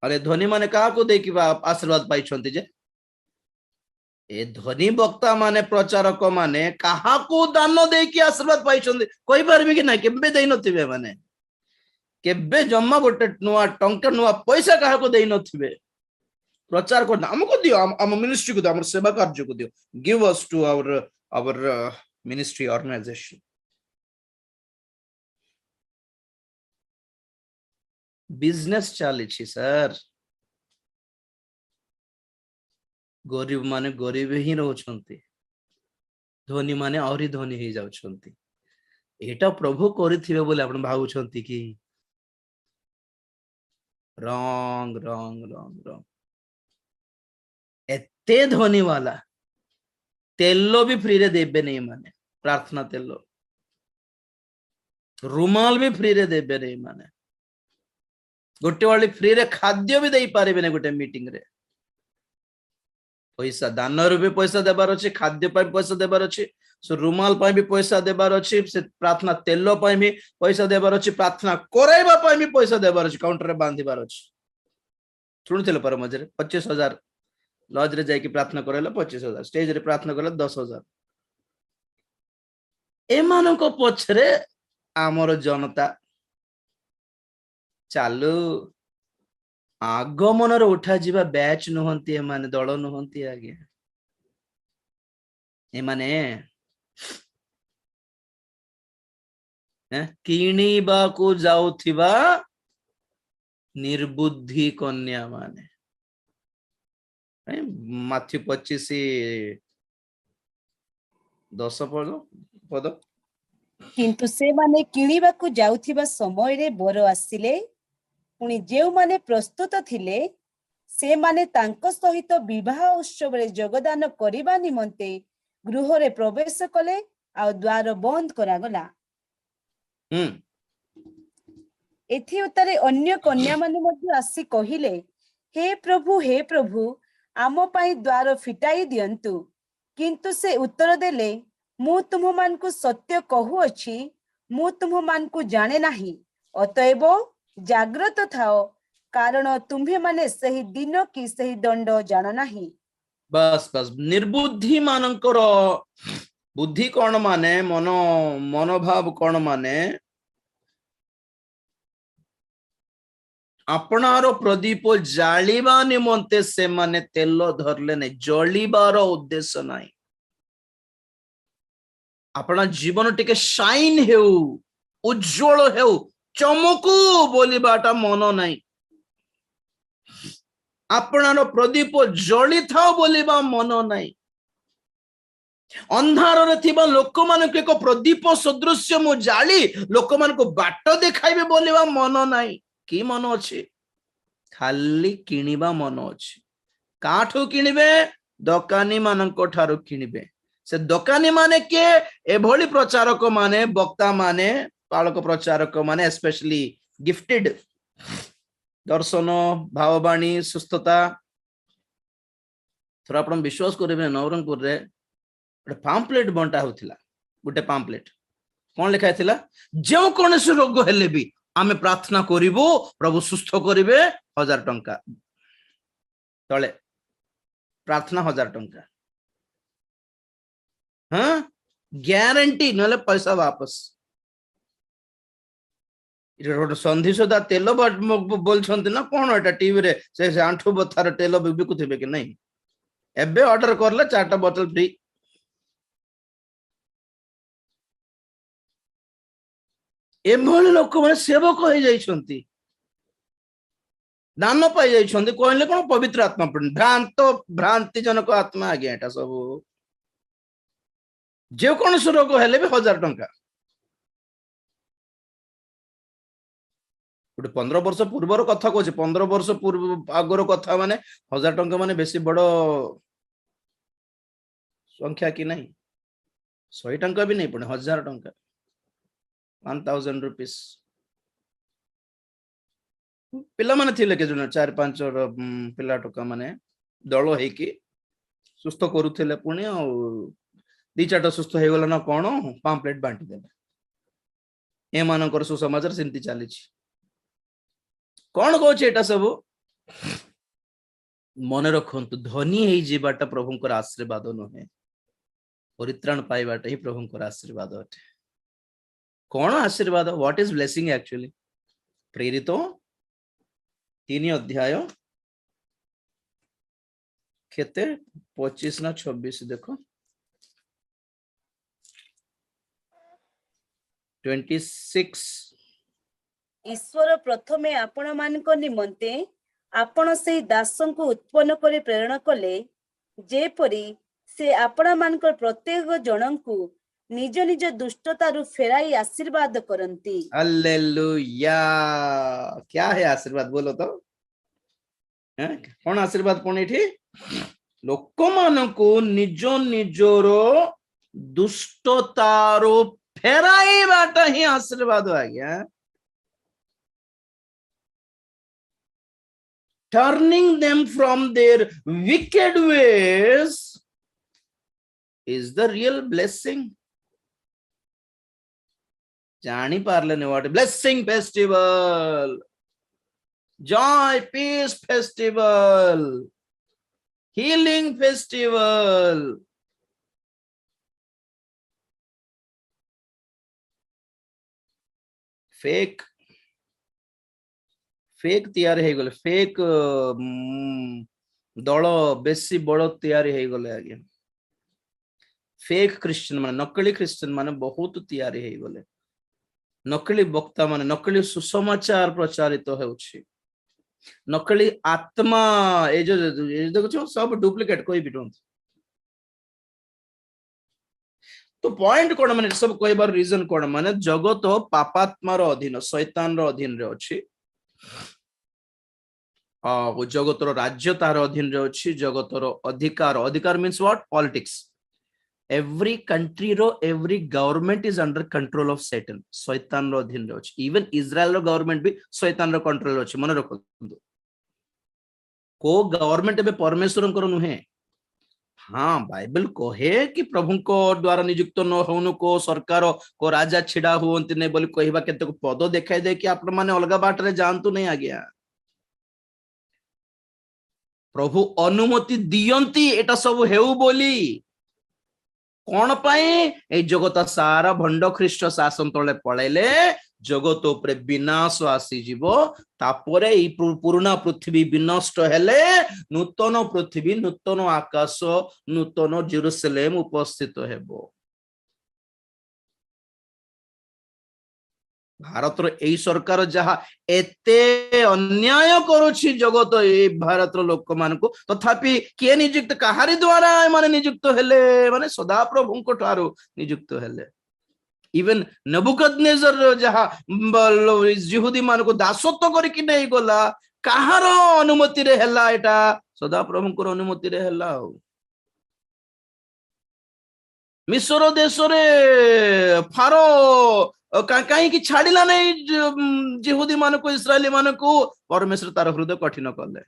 अरे धनी माने कहा को दे कि आशीर्वाद पाई छंती जे ए धनी वक्ता माने प्रचारक माने कहा को दान दे कि आशीर्वाद पाई छंती कोई परबे कि ना केबे देई नथिबे माने केबे जम्मा गोटे नुआ टंका नुआ पैसा कहा को देई नथिबे प्रचार को हमको दियो हम मिनिस्ट्री को दियो हम सेवा कार्य को दियो give us to our ministry organization business चली सर गरीब माने गरीब ही रहउछंती धनी माने औरी धनी ही जाउछंती एटा प्रभु करिथिबे बोले आपण भाउछंती कि रंग रंग रंग रंग एते धनी वाला तेलो भी फ्री रे देबे नहीं माने प्रार्थना तेलो रुमाल भी फ्री रे देबे नहीं माने गोटे वाली फ्री रे खाद्य भी देई पारे ने गोटे मीटिंग रे पैसा दान रू भी पैसा देबार अच्छे खाद्य पर पैसा देबार अच्छे सो रुमाल पर भी पैसा देबार अच्छे से प्रार्थना तेलो पर भी पैसा देबार अच्छे प्रार्थना कराइबा पर भी पैसा देबार अच्छे काउंटर रे बांधिबार अच्छे सुनुथिले पर मझरे 25,000 लॉज रे जाई कि प्रार्थना करैला 25,000 स्टेज रे प्रार्थना करला 10,000 ए मानो को पछरे आमर जनता चालू आगमन उठा जीवा बैच नुहंती माने दल नुहंती आगे ए माने किणीबा को जाउथिबा निर्बुद्धि कन्या माने माथ्यू 25:10 पद किंतु से माने किणीबा को जाउथिबा समय रे बर आसिले पुणी जेउ माने प्रस्तुत थिले से माने तांको सहित विवाह उत्सव रे योगदान करिबा निमंते गृह रे प्रवेश कले आ द्वार बंद करा गला एथि उतारे अन्य कन्या माने मध्ये आसी कहिले हे प्रभु आम पाई द्वार फिटाई दियंतु किंतु से उत्तर देले मु तुम मान को सत्य कहू अछि मु तुम मान को जाने नाही अतएव जाग्रत थाओ कारण तुम्हे माने सही दिन की सही दंड जान नाही बस बस निर्बुद्धि मानकर बुद्धि कौन माने मनोभाव कौन माने आपणार प्रदीप जालिबा निमंते से माने तेल धरले नहीं, जलिबार उद्देश्य नहीं। अपना जीवन टिके शाइन हेउ, उज्जवल हेउ, चमकू बोलिबाटा मन नहीं। आपणार प्रदीप जली थाओ बोलिबा मन नहीं। अंधार लोक मान एक प्रदीप सदृश मु जाली लोक मान को बाट देखाइबे बोलिबा मन नहीं। कि मन अच्छे? खाली किनिबा मन अच्छे। काठू किनिबे? दकानी मानक ठारू किनिबे। से दकानी माने के एभली प्रचारक माने, वक्ता माने, पालक प्रचारक माने, स्पेशली गिफ्टेड दर्शन, भाववाणी, सुस्थता। थोड़ा आपण विश्वास करेबे नवरंगपुर रे गोटे पाम्पलेट बंटा होथिला। गोटे पाम्पलेट कौन लिखा थिला? जो कौनसी रोग हेले भी आमे प्रार्थना करिबो, प्रभु सुस्थ करिबे, 1000 टंका तले प्रार्थना 1000 टंका। हाँ, ग्यारंटी नले पैसा वापस। संधि सुधा तेल बोलछन्ति ना कौन एटा टीवी रे से आंठू बथार तेल बिकुथिबे कि नहीं? एबे ऑर्डर करले 4टा बोतल फ्री। एभली लोक माने सेवक हो जाइछन्ति, दान पाई जाइछन्ति, कहले कोन पवित्र आत्मा भ्रांति जनक आत्मा आगे एटा सब। जे कोन रोग हेले भी 1000 टंका। गोटे 15 वर्ष पूर्वर कथा कहছে, 15 वर्ष पूर्व आगर कथा माने 1000 टंका माने बेसी बड़ संख्या कि नहीं? 100 टंका भी नहीं, पुणे 1000 टंका, 1000 रुपीस। पिला माने थिले के जन 4-5 पिला टका माने दल हेकी सुस्थ करूथिले, पुणे आ 2-4टा सुस्थ हे गला ना कोन पाम्पलेट बांटी देले। ए मानकर सुसमाचार सेंती चली कौन कहूँ एटा सब मन रखु। धनी ही जीवाटा प्रभुंकर आशीर्वाद नुहे, परित्राण पाइबाटा ही प्रभुंकर आशीर्वाद अटे। कौन आशीर्वाद? What is blessing actually? प्रेरित 3 अध्याय केते 25 ना 26 देखो 26। ईश्वर प्रथमे आपण मानक निमंते आपण से दासों को उत्पन्न करे प्रेरणा कले, जेपरी से आपण मानक प्रत्येक जनन को निज निज दुष्टतारु फेराई आशीर्वाद करंती। हालेलुया। क्या है आशीर्वाद? बोलो तो कौन आशीर्वाद? पुणी एठी लोक मानकु निज निजर दुष्टतारु फेराइबाटा ही आशीर्वाद आज्ञा। Turning them from their wicked ways is the real blessing. जानी पारले ने what blessing festival, joy peace festival, healing festival. Fake तैयार हो गले, फेक दल बेसी बड़ तैयारी हो गले आगे। फेक क्रिश्चियन माने, नकली क्रिश्चियन माने बहुत तैयारी हो गले। नकली वक्ता माने, नकली सुसमाचार प्रचारित होउछि, नकली आत्मा ए जो देखो सब डुप्लीकेट कोई भी डोंट। तो पॉइंट कोन माने सब कहबार रीजन कोन माने जगत पापात्मार अधीन, शैतान रो अधीन रे अछि। जगतर राज्य तार अधीन रे अछि, जगतर अधिकार, अधिकार means what? Politics. Every country रो every government is under control of Satan, शैतान रो अधीन रे अछि। इवन इजराइल रो गवर्नमेंट भी शैतान रो कंट्रोल रे अछि। मन रखो को गवर्नमेंट बे परमेश्वर को नुहे। हाँ, बाइबल कहे कि प्रभु को द्वारा नियुक्त न होनु को सरकार को राजा छिड़ा हुंती नै बोली कहबा केते को पद देखाई दे कि आपण माने अलगा बाट रे जानतु नै आज्ञा। प्रभु अनुमति दियंती एटा सब हेउ बोली कोन पाई? ए जगत सारा भंड ख्रीष्ट शासन तले पळैले जगत उपरे विनाश आसी जीवो तापरे ई पुराना पृथ्वी विनष्ट हेले नूतन पृथ्वी नूतन आकाश नूतन जेरूसलेम उपस्थित हेबो। भारत यही सरकार जहा एते अन्याय करुछि जगत ए भारत लोक मान को तथापि किए नियुक्त कहारी द्वारा माने नियुक्त हेले माने सदा प्रभु को ठारो नियुक्त हेले। इवन नेबुकदनेजर जहा यहूदी मान को दासत्व करके नहीं गला कहार अनुमति रे हेला एटा सदा प्रभु को अनुमति रे हेला। मिस्र देश रे फारो कहीं छाड़िला नहीं यहूदी मान को इस्राएली मान को परमेश्वर तार हृदय कठिन कले।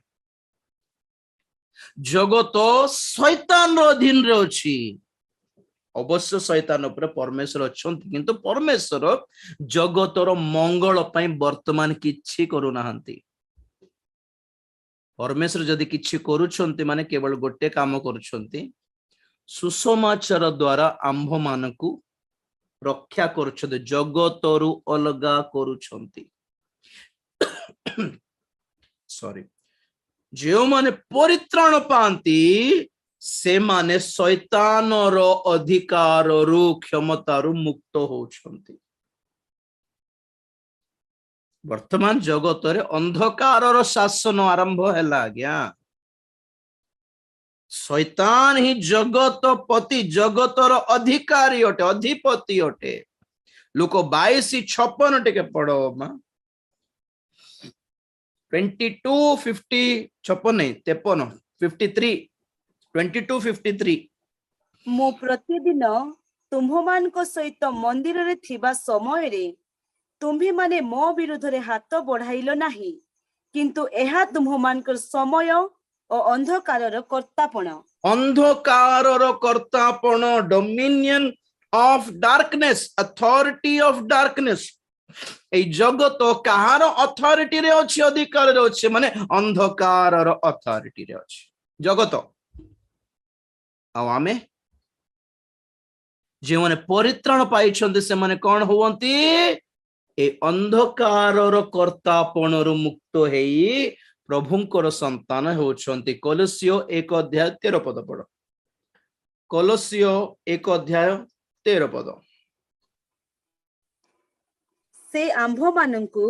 जगत शैतान रो अधीन रे अछि अवश्य शैतान ऊपर परमेश्वर अछंती किंतु परमेश्वर जगतर मंगल पई वर्तमान किछि करू नाहंती। परमेश्वर जदि किछि करूछंती माने केवल गोटे काम करूछंती सुसमाचार द्वारा आंभ मानकु रक्षा करुछंती जगतरु अलगा करुछंती। सॉरी जो माने परित्राण पांती से माने शैतानर अधिकाररु क्षमतारु मुक्त होउछंती। वर्तमान जगत रे अंधकारर शासन आरंभ हैला आज्ञा। शैतान ही जगत पति जगतर अधिकारी अटे अधिपति अटे। लोक 22:56 टिके पढ़ो मा 22:56 नहीं 53 22:53 मु प्रतिदिन तुम्भमानक सहित मंदिर रे थिबा समय रे तुम्ही माने मो विरुद्ध रे हाथ बढ़ाइलो नाही किंतु एहा तुम्भमानकर समय और अंधकारर कर्तापण dominion of darkness authority of darkness ए जगत कहार अथॉरिटी रे अछि अधिकार रे अछि माने अंधकारर अथॉरिटी रे अछि जगत। आ आमे जे माने परित्राण पाइछन्ते से माने कोन होवंती ए अंधकारर कर्तापणरु मुक्त हेई प्रभुंकर संतान होउछन्ति। कोलोसियो 1:13 पढ़ कोलोसियो 1:13 से आंभ मानंकु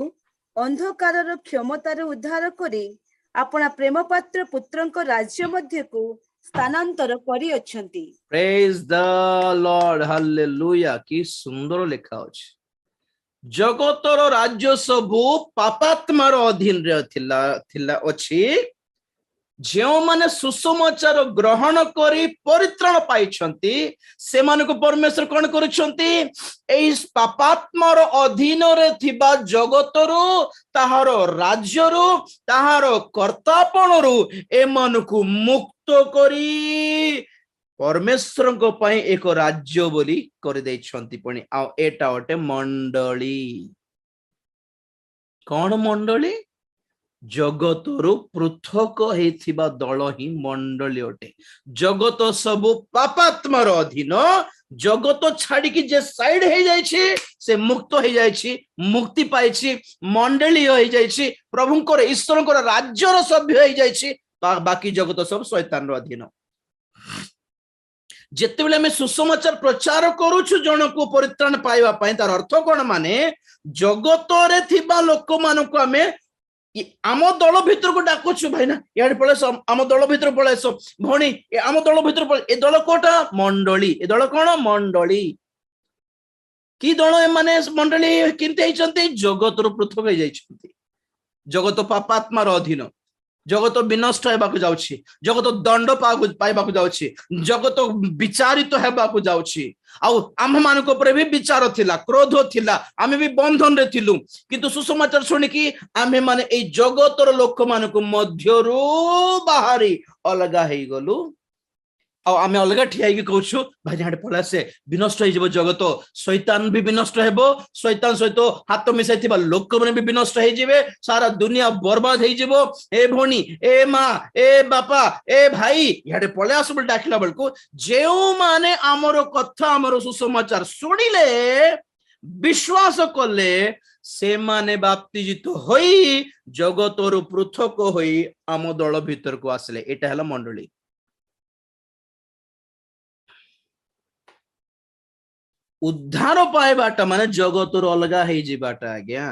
अंधकारर क्षमतार उद्धार करी अपना प्रेम पात्र पुत्रंक राज्य मध्य को स्थानांतर करी अछंती। Praise the Lord hallelujah. की सुंदर लेखा अछि। जगतर राज्य सबु पापात्मार अधीन रे थिला अछि जो माने सुसमाचार ग्रहण करी परित्राण पाइछंती से मानको परमेश्वर कोन करूछंती एई पापात्मार अधीन रे थिबा जगतरो ताहार राज्यरो ताहार कर्तापणरो ए मानको मुक्त करी परमेश्वर को पई एक राज्य बोली कर दैछंती पणी आ एटा ओटे मंडली। कौन मंडली जगतरु पृथक हेथिबा दल ही मंडली ओटे। जगत सबु पापात्मार अधीन जगत छाड़ी की जे साइड हे जाइछि से मुक्त हे जाइछि मुक्ति पाइछि मंडली हो जाइछि प्रभुंकर ईश्वरंकर राज्यर सभ्य हे जाइछि बाकी जगत सब शैतान रो अधीन। जेते बेले में सुसमाचार प्रचार करूछु जन को परित्राण पाइबा पई तार अर्थ कोन माने जगत रे थिबा लोक मानको आमे आम दल भीतर को डाकुछु भाई ना यार पळे आम दल भीतर पळेस भणी आम दल भीतर पळे ए दल कोटा मंडली ए दल कोन मंडली की दल माने मंडली किनते हिचंती जगत रो पृथक हे जाइछंती। जगत पापात्मार अधीन जगत विनष्ट हेबाकु जाउछि जगत दंड पाइबाकु जाउछि जगत विचारित हेबाकु जाउछि आउ आम मानक ऊपर भी विचार थिला क्रोध थिला आमे भी बंधन रे थिलु किंतु सुसमाचार सुनि कि आमे माने ए जगतर लोक मानक मध्यरु बाहरी अलगा हेई गलु आ आमे अलगा ठियाई कि कहछु भाई जाडे पला से विनष्ट हे जब जगत शैतान भी विनष्ट हेबो शैतान सहित हाथ मिसाई थिबा लोक माने भी विनष्ट हे जिवे सारा दुनिया बर्बाद हे जिवो ए भणी ए मां ए बापा ए भाई याडे पले आसबल डाकिला बेलको जेउ माने हमरो कथा हमरो सुसमाचार सुनिले विश्वास कले से माने बाप्तिजित होई जगतर पृथक होई आम दल भीतर को आसले एटा हला मंडली उद्धार पाइबाटा माने जगतर अलगा हेई जिबाटा आज्ञा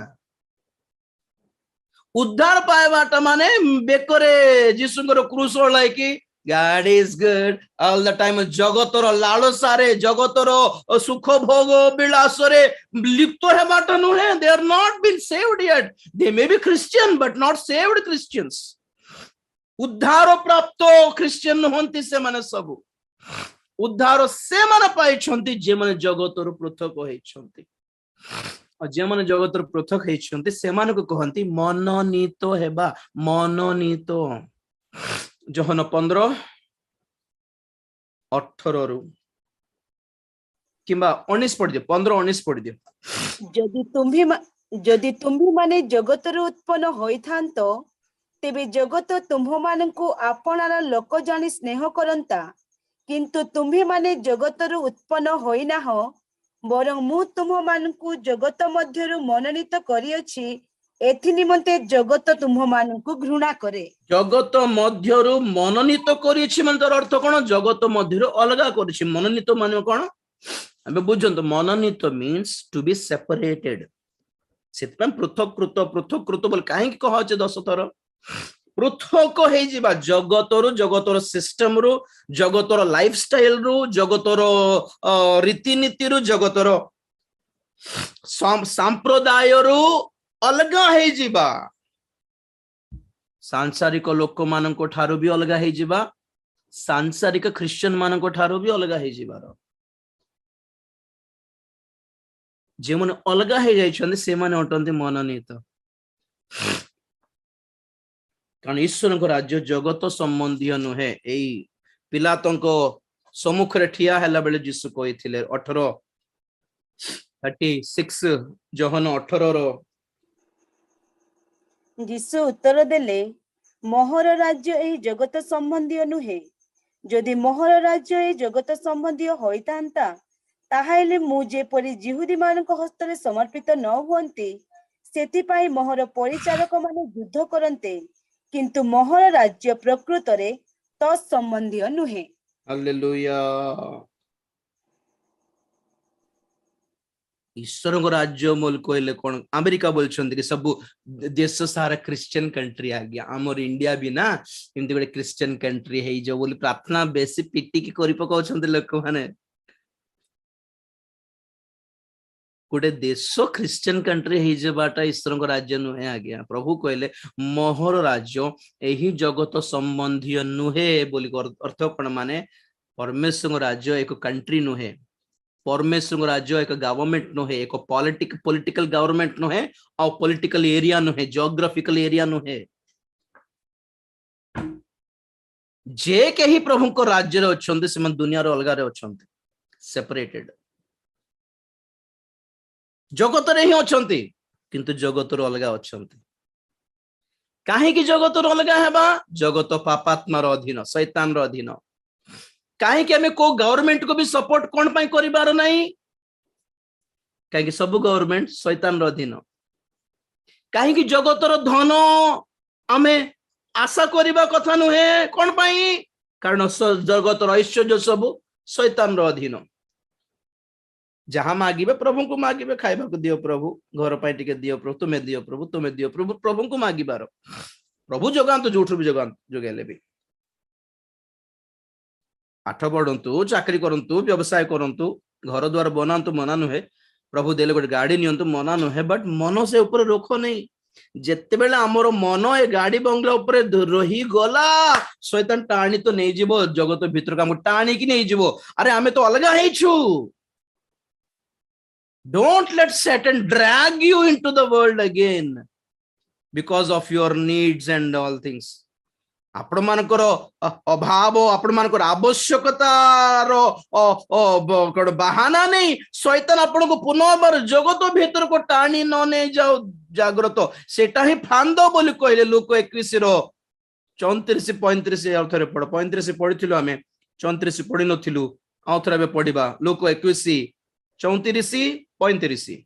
उद्धार पाइबाटा माने बेकरे जीसुଙ୍କର क्रूस लाइकी God is good all the time जगतर लालसारे जगतर सुख भोग विलासरे लिप्त हेबाटा नुहे they are not been saved yet they may be Christian but not saved Christians उद्धार प्राप्त क्रिश्चियन होंती से माने सब उद्धार से माने पाइछंती जे माने जगतर पृथक होइछंती और जे माने जगतर पृथक होइछंती से माने को कहंती मनोनीत हेबा मनोनीत जोहन 15:18 रु किंबा 19 पढ़ दियो 15-19 पढ़ दियो जदि तुम्ही माने जगतर उत्पन्न होइथांतो तेबे जगत तुम्ह मानकु आपणार लोक जानी स्नेह करंता किंतु तुम्ही माने जगतर उत्पन्न होइना हो बरं मु तुम्ह मानकु जगत मध्यरु मनोनीत करियछि एथि निमंते जगत तुम्ह मानकु घृणा करे जगत मध्यरु मनोनीत करिछि मन तर अर्थ कोन जगत मध्यरु अलगा करिछि मनोनीत माने कोन आबे बुझंतो मनोनीत मीन्स टू बी सेपरेटेड सेतपन पृथक कृत बोल काहे कि कहछ 10 थर पृथक हे जिबा जगतर सिस्टम रु जगतर लाइफस्टाइल रु जगतर रीतिनीति रु जगतर संप्रदाय रु अलगा हे जिबा सांसारिक लोक मानको ठारो भी अलगा हे जिबा सांसारिक क्रिश्चियन मानको ठारो भी अलगा हे जिबार जे मन अलगा हे जाय छन से माने अटंती मनोनीत कारण ईश्वर को राज्य जगत संबंधी नुहे एई पिलातंको सम्मुख रे ठिया हैला बेले यीशु कहिथिले 18:36 जोहन 18 रो यीशु उत्तर देले मोहर राज्य एही जगत संबंधी नुहे जदि मोहर राज्य एही जगत संबंधी होइतांता ताहाइले मु जेपरि जिहुदी मानक हस्तरे समर्पित न हुअन्ति सेतिपाई मोहर परिचारक माने युद्ध करन्ते किंतु मोहर राज्य प्रकृत रे तत्संबंधी नुहे हालेलुया ईश्वर को राज्य मोल कहले कोन अमेरिका बोलछन्ति कि सब देश सारा क्रिश्चियन कंट्री आ गया हमर इंडिया भी ना किंतु गोटे क्रिश्चियन कंट्री हे जो बोली प्रार्थना बेसी पिटी की करि पकाउछन्ति लोक माने गोटे देश क्रिश्चियन कंट्री हे जबाटा ईश्वर को राज्य नुहे आ गया प्रभु कहले मोहर राज्य एही जगत संबंधी नुहे बोली अर्थ कोन माने परमेश्वर राज्य एक कंट्री नुहे परमेश्वर राज्य एक गवर्नमेंट नुहे एक पॉलिटिकल गवर्नमेंट नुहे और पॉलिटिकल एरिया नुहे जियोग्राफिकल एरिया नुहे जे केही प्रभु को राज्य रे अछंती से दुनिया रो अलगा रे अछंती सेपरेटेड जगत रे ही अछंती किंतु जगत रो अलगा अछंती काहे कि जगत रो अलगा हेबा जगत पापात्मा रो अधीन शैतान रो अधीन काहे कि हमें को गवर्नमेंट को भी सपोर्ट कोन पाई करिबार नाही काहे कि सब गवर्नमेंट शैतान रो अधीन काहे कि जगत रो धन हमें आशा करिबा कथा नुहे कोन पाई कारण जगत रो ऐश्वर्य सब शैतान रो अधीन जहां मागिबे प्रभु को मागिबे खाइबा को दियो प्रभु घर पाई टिके दियो प्रभु तुम्हें दियो प्रभु को मागिबार प्रभु जगांत जोठु भी जगांत जोगेले भी पाठ पढ़ंतु चाकरी करंतु व्यवसाय करंतु घर द्वार बनांतु मना नुहे प्रभु देले गोटे गाड़ी नियंतु मना नुहे बट मन से ऊपर रोक नहीं जेते बेले हमर मन ए गाड़ी बंगला ऊपर रही गला शैतान टाणी तो नहीं जीवो जगत भीतर का टाणी की नहीं जीवो अरे हमें तो अलगा हेछु don't let Satan drag you into the world again because of your needs and all things आपण मानकर अभाव आपण मानकर आवश्यकता रो बहाना नहीं शैतान आपण को पुनः बार जगत भीतर को टाणी न नहीं जाओ जागृत सेटा ही फांदो बोली कहले लोक 21 रो 34-35 आउथरे पढ 35 पढिथिलु हमें 34 पढि नथिलु आउथरे बे पढिबा लोक 21 34-35।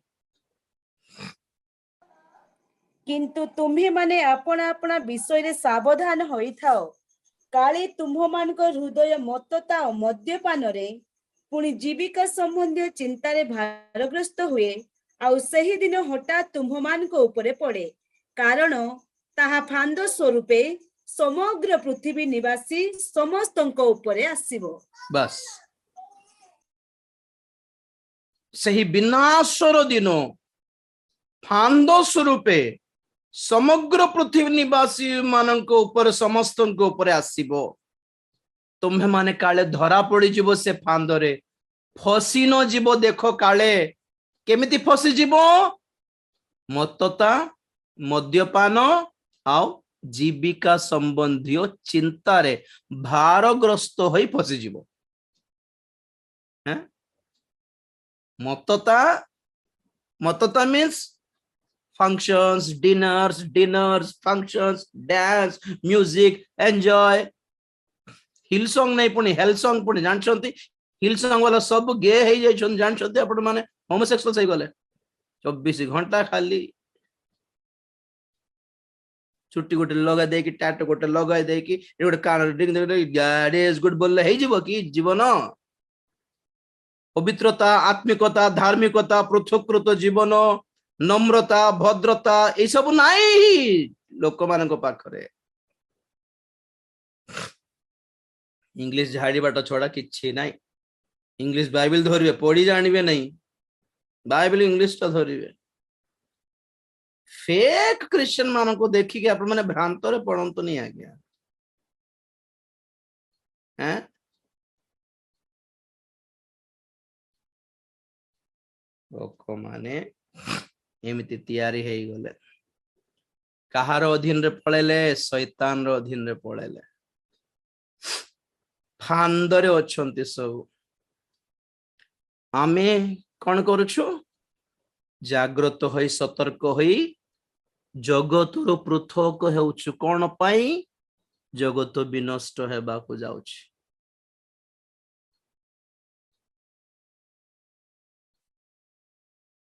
କିନ୍ତୁ ତୁମ୍ଭେମାନେ ଆପଣା ଆପଣା ବିଷୟରେ ସାବଧାନ ହୋଇଥାଅ, କାଳେ ତୁମ୍ଭମାନଙ୍କ ହୃଦୟ ମତ୍ତତା ଓ ମଦ୍ୟପାନରେ ପୁଣି ଜୀବିକା ସମ୍ବନ୍ଧୀୟ ଚିନ୍ତାରେ ଭାରଗ୍ରସ୍ତ ହୁଏ, ଆଉ ସେହି ଦିନ ହଠାତ୍ ତୁମ୍ଭମାନଙ୍କ ଉପରେ ପଡେ, କାରଣ ତାହା ଫାନ୍ଦ ସ୍ୱରୂପେ ସମଗ୍ର ପୃଥିବୀ ନିବାସୀ ସମସ୍ତଙ୍କ ଉପରେ ଆସିବ। ବାସ୍ ସେହି ବିନାଶର ଦିନ ଫାନ୍ଦ ସ୍ୱରୂପେ ସମଗ୍ର ପୃଥିବୀ ନିବାସୀ ମାନଙ୍କ ଉପରେ ସମସ୍ତଙ୍କ ଉପରେ ଆସିବ। ତୁମେ ମାନେ କାଳେ ଧରା ପଡିଯିବ ସେ ଫାନ୍ଦରେ, ଫସି ନ ଯିବ। ଦେଖ କାଳେ କେମିତି ଫସିଯିବ? ମତ୍ତତା, ମଦ୍ୟପାନ ଆଉ ଜୀବିକା ସମ୍ବନ୍ଧୀୟ ଚିନ୍ତାରେ ଭାରଗ୍ରସ୍ତ ହୋଇ ଫସିଯିବ। ମତ୍ତତା means functions, dinners, functions, dance, music, enjoy. हिल सॉन्ग नहीं पुणी हेल सॉन्ग पुणी जानछंती हिल सॉन्ग वाला सब गे हे जाइछन जानछंती आपण माने होमोसेक्सुअल सही गले 24 घंटा खाली छुट्टी गोटे लगा दे कि टैटो गोटे लगा दे कि गोटे कान डिंग गॉड इज गुड बोलले हे जीवो कि जीवन पवित्रता, आत्मिकता, धार्मिकता, पृथकृत जीवन, नम्रता, भद्रता ए सब नाही लोक मानक पाखरे। इंग्लिश झाड़ीबाट छड़ा किछि नाही। इंग्लिश बाइबल धरिबे पढ़ी जानिबे नहीं, बाइबल इंग्लिश टा धरिबे। फेक क्रिश्चियन मानन को देखि के आपण माने भ्रांत रे पड़ंतो नहीं आज्ञा। हैं लोक माने एमिति तैयारी हे गले, कहार अधीन रे पळेले, शैतान रो अधीन रे पळेले, फांदरे अछंती सब। आमे कौन करुछु? जाग्रत होई सतर्क होई जगतर पृथक हेउछु। कौन पाई? जगत विनष्ट हेबाकु जाउछि।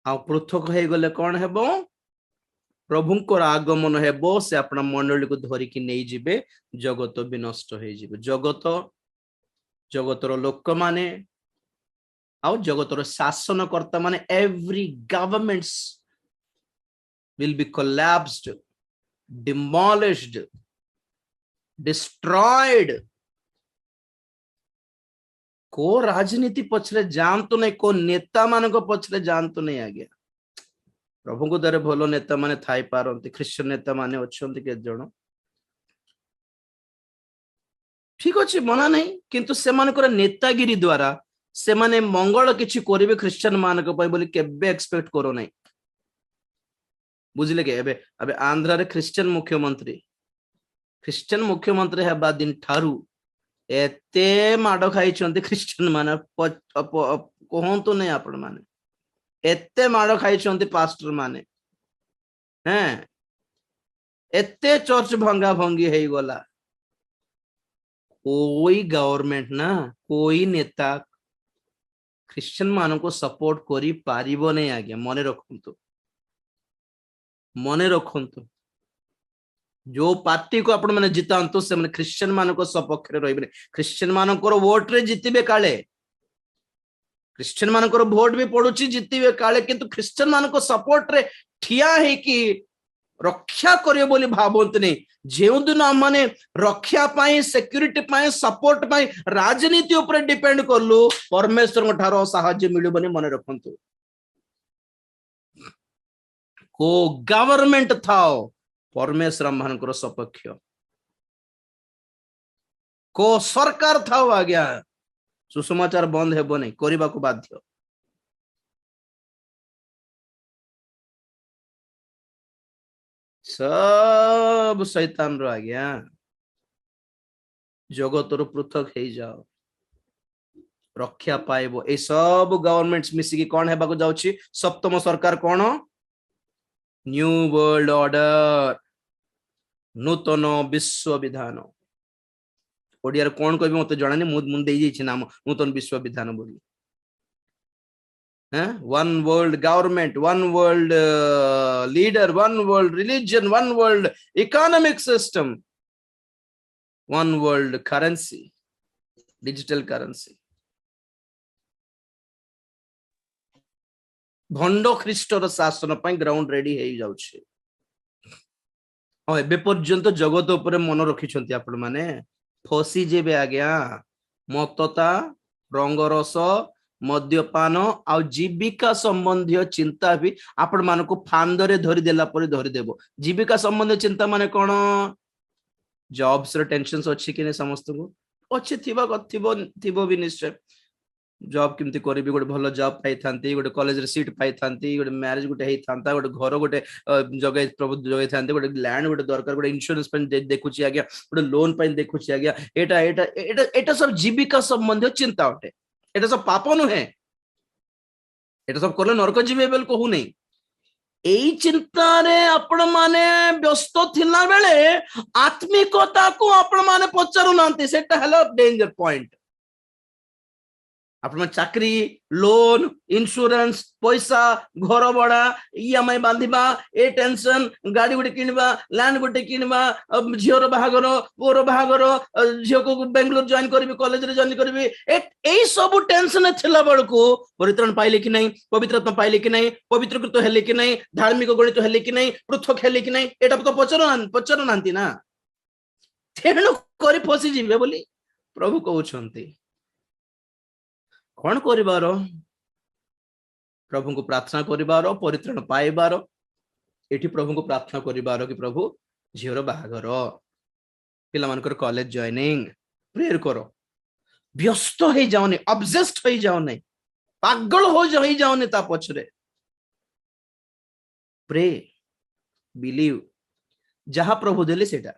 आ पृथक हे गले कौन हेबो? प्रभुंकर आगमन हेबो, से अपना मंडली को धरिकी नहीं जिबे, जगत विनष्ट हे जिबे। जगतर लोक माने आउ जगतर शासन कर्ता माने every governments will be collapsed, demolished, destroyed. को राजनीति पछले जानतो नहीं, को नेता मान को पछले जानतो नहीं आज्ञा। प्रभु को द्वारा भलो नेता माने थाई पारंती, ख्रिश्चियन नेता माने अछंती के जण, ठीक अच्छे मना नहीं, किंतु से मानकर नेतागिरी द्वारा से माने मंगल किछि करिवे ख्रिश्चियन मानक पय बोली केबे एक्सपेक्ट करो नहीं। बुझिले के एबे आंध्र रे ख्रिश्चियन मुख्यमंत्री हेबा दिन ठारू एते माडो खाइछंती ख्रिश्चियन माने कहंतु नहीं आपण माने, एते माडो खाइछंती पास्टर माने, हैं एते चर्च भंगा भंगी हेई गला। कोई गवर्नमेंट ना, कोई नेता ख्रिश्चियन मानन को सपोर्ट करी पारिबो नहीं आज्ञा। मने रखंतु जो पार्टी को आपण माने जितांतु से माने ख्रिश्चियन मानन को सपक्ष रे रहिबे। ख्रिश्चियन मानन को वोट रे जितिबे काले, ख्रिश्चियन मानन को वोट भी पडुची जितिबे काले, किंतु ख्रिश्चियन मानन को सपोर्ट रे ठिया हे कि रक्षा करियो बोली भाबंत नहीं। जेउ दिन माने रक्षा पाई, सिक्युरिटी पाई, सपोर्ट पाई राजनीति ऊपर डिपेंड करलु, परमेश्वर ठारो सहाय्य मिलबनी। मने रखंतु को गवर्नमेंट थाओ, परमेश्वर मानकर सपक्ष, को सरकार थाओ आज्ञा, सुसमाचार बंद हेबो नहीं, करिबा को बाध्य। सब शैतान रो आज्ञा। जगतर पृथक हे जाओ, रक्षा पाइबो। ए सब गवर्नमेंट्स मिसी की कौन हेबा को जाउछि? सप्तम सरकार कौन? न्यू वर्ल्ड ऑर्डर, नूतन विश्व विधान। ओडिया कौन कहबे मते जणानी, मुंदे नाम नूतन विश्व विधान बोली। one world government, one world leader, one world religion, one world economic system, one world currency, digital currency. भंड ख्रीष्टर शासन ग्राउंड रेडी हो जाउछे। एबे पर्यंत जगत उपरे मन रखिछंती आपण माने फसी जेबे आज्ञा मतता रंगरस मद्यपान आ जीविका संबंधी चिंता भी आपण मानको फांदरे धरी देला परे धरी देबो। जीविका संबंधी चिंता माने कोन जॉब्स रे टेंशन्स अछि कि नै समस्त को अछि थिबो भी निश्चय। जॉब केमती करबी गोटे भल जॉब पाई थांती गोटे कॉलेज रे सीट पाई थांती गोटे मैरिज गोटे हेई थांता गोटे घर गोटे जगह प्रभु जगह थांते गोटे लैंड गोटे दरकार गोटे इंश्योरेंस पे देखुची आज्ञा गोटे लोन पे देखुची आज्ञा एटा एटा एटा एटा सब जीविका संबंधी चिंता अटे। एटा सब पाप नुहे, एटा सब करले नरक जीवे बेल कहू नहीं। एई चिंता रे आपण माने व्यस्त थिला बेले आत्मिकता को आपण माने पचारु नांती, सेटा हेलो डेंजर पॉइंट। आपण चाकरी लोन इंश्योरेंस पैसा घर भड़ा ईएमआई बांधिबा ए टेंशन गाड़ी गोटे किनबा लैंड गोटे किनबा झियोर बाहागर पुअर बाहागर झियो को बेंगलोर जॉइन करबी कॉलेज रे जॉइन करबी एई सब टेंशन थिला बेलको परित्राण पाइले कि नहीं, पवित्रत्व पाइले कि नहीं, पवित्रकृत हेले कि नहीं, धार्मिक गणित हेले कि नहीं, पृथक हेले कि नहीं, एटा तो पचर नांती ना। तेणु करी फसी जिवे बोली प्रभु कहउछंती। कौन करिबार प्रभु को प्रार्थना करिबार परित्राण पाइबार एठी प्रभु को प्रार्थना करिबार कि प्रभु झियोर बाहागर पिला मानकर कॉलेज जॉइनिंग प्रेयर करो। व्यस्त हो जाओनी, ऑब्सेस्ड हो जाओनी, पागल हो जाओनी ता पछरे। प्रे बिलीव जहां प्रभु देले सेटा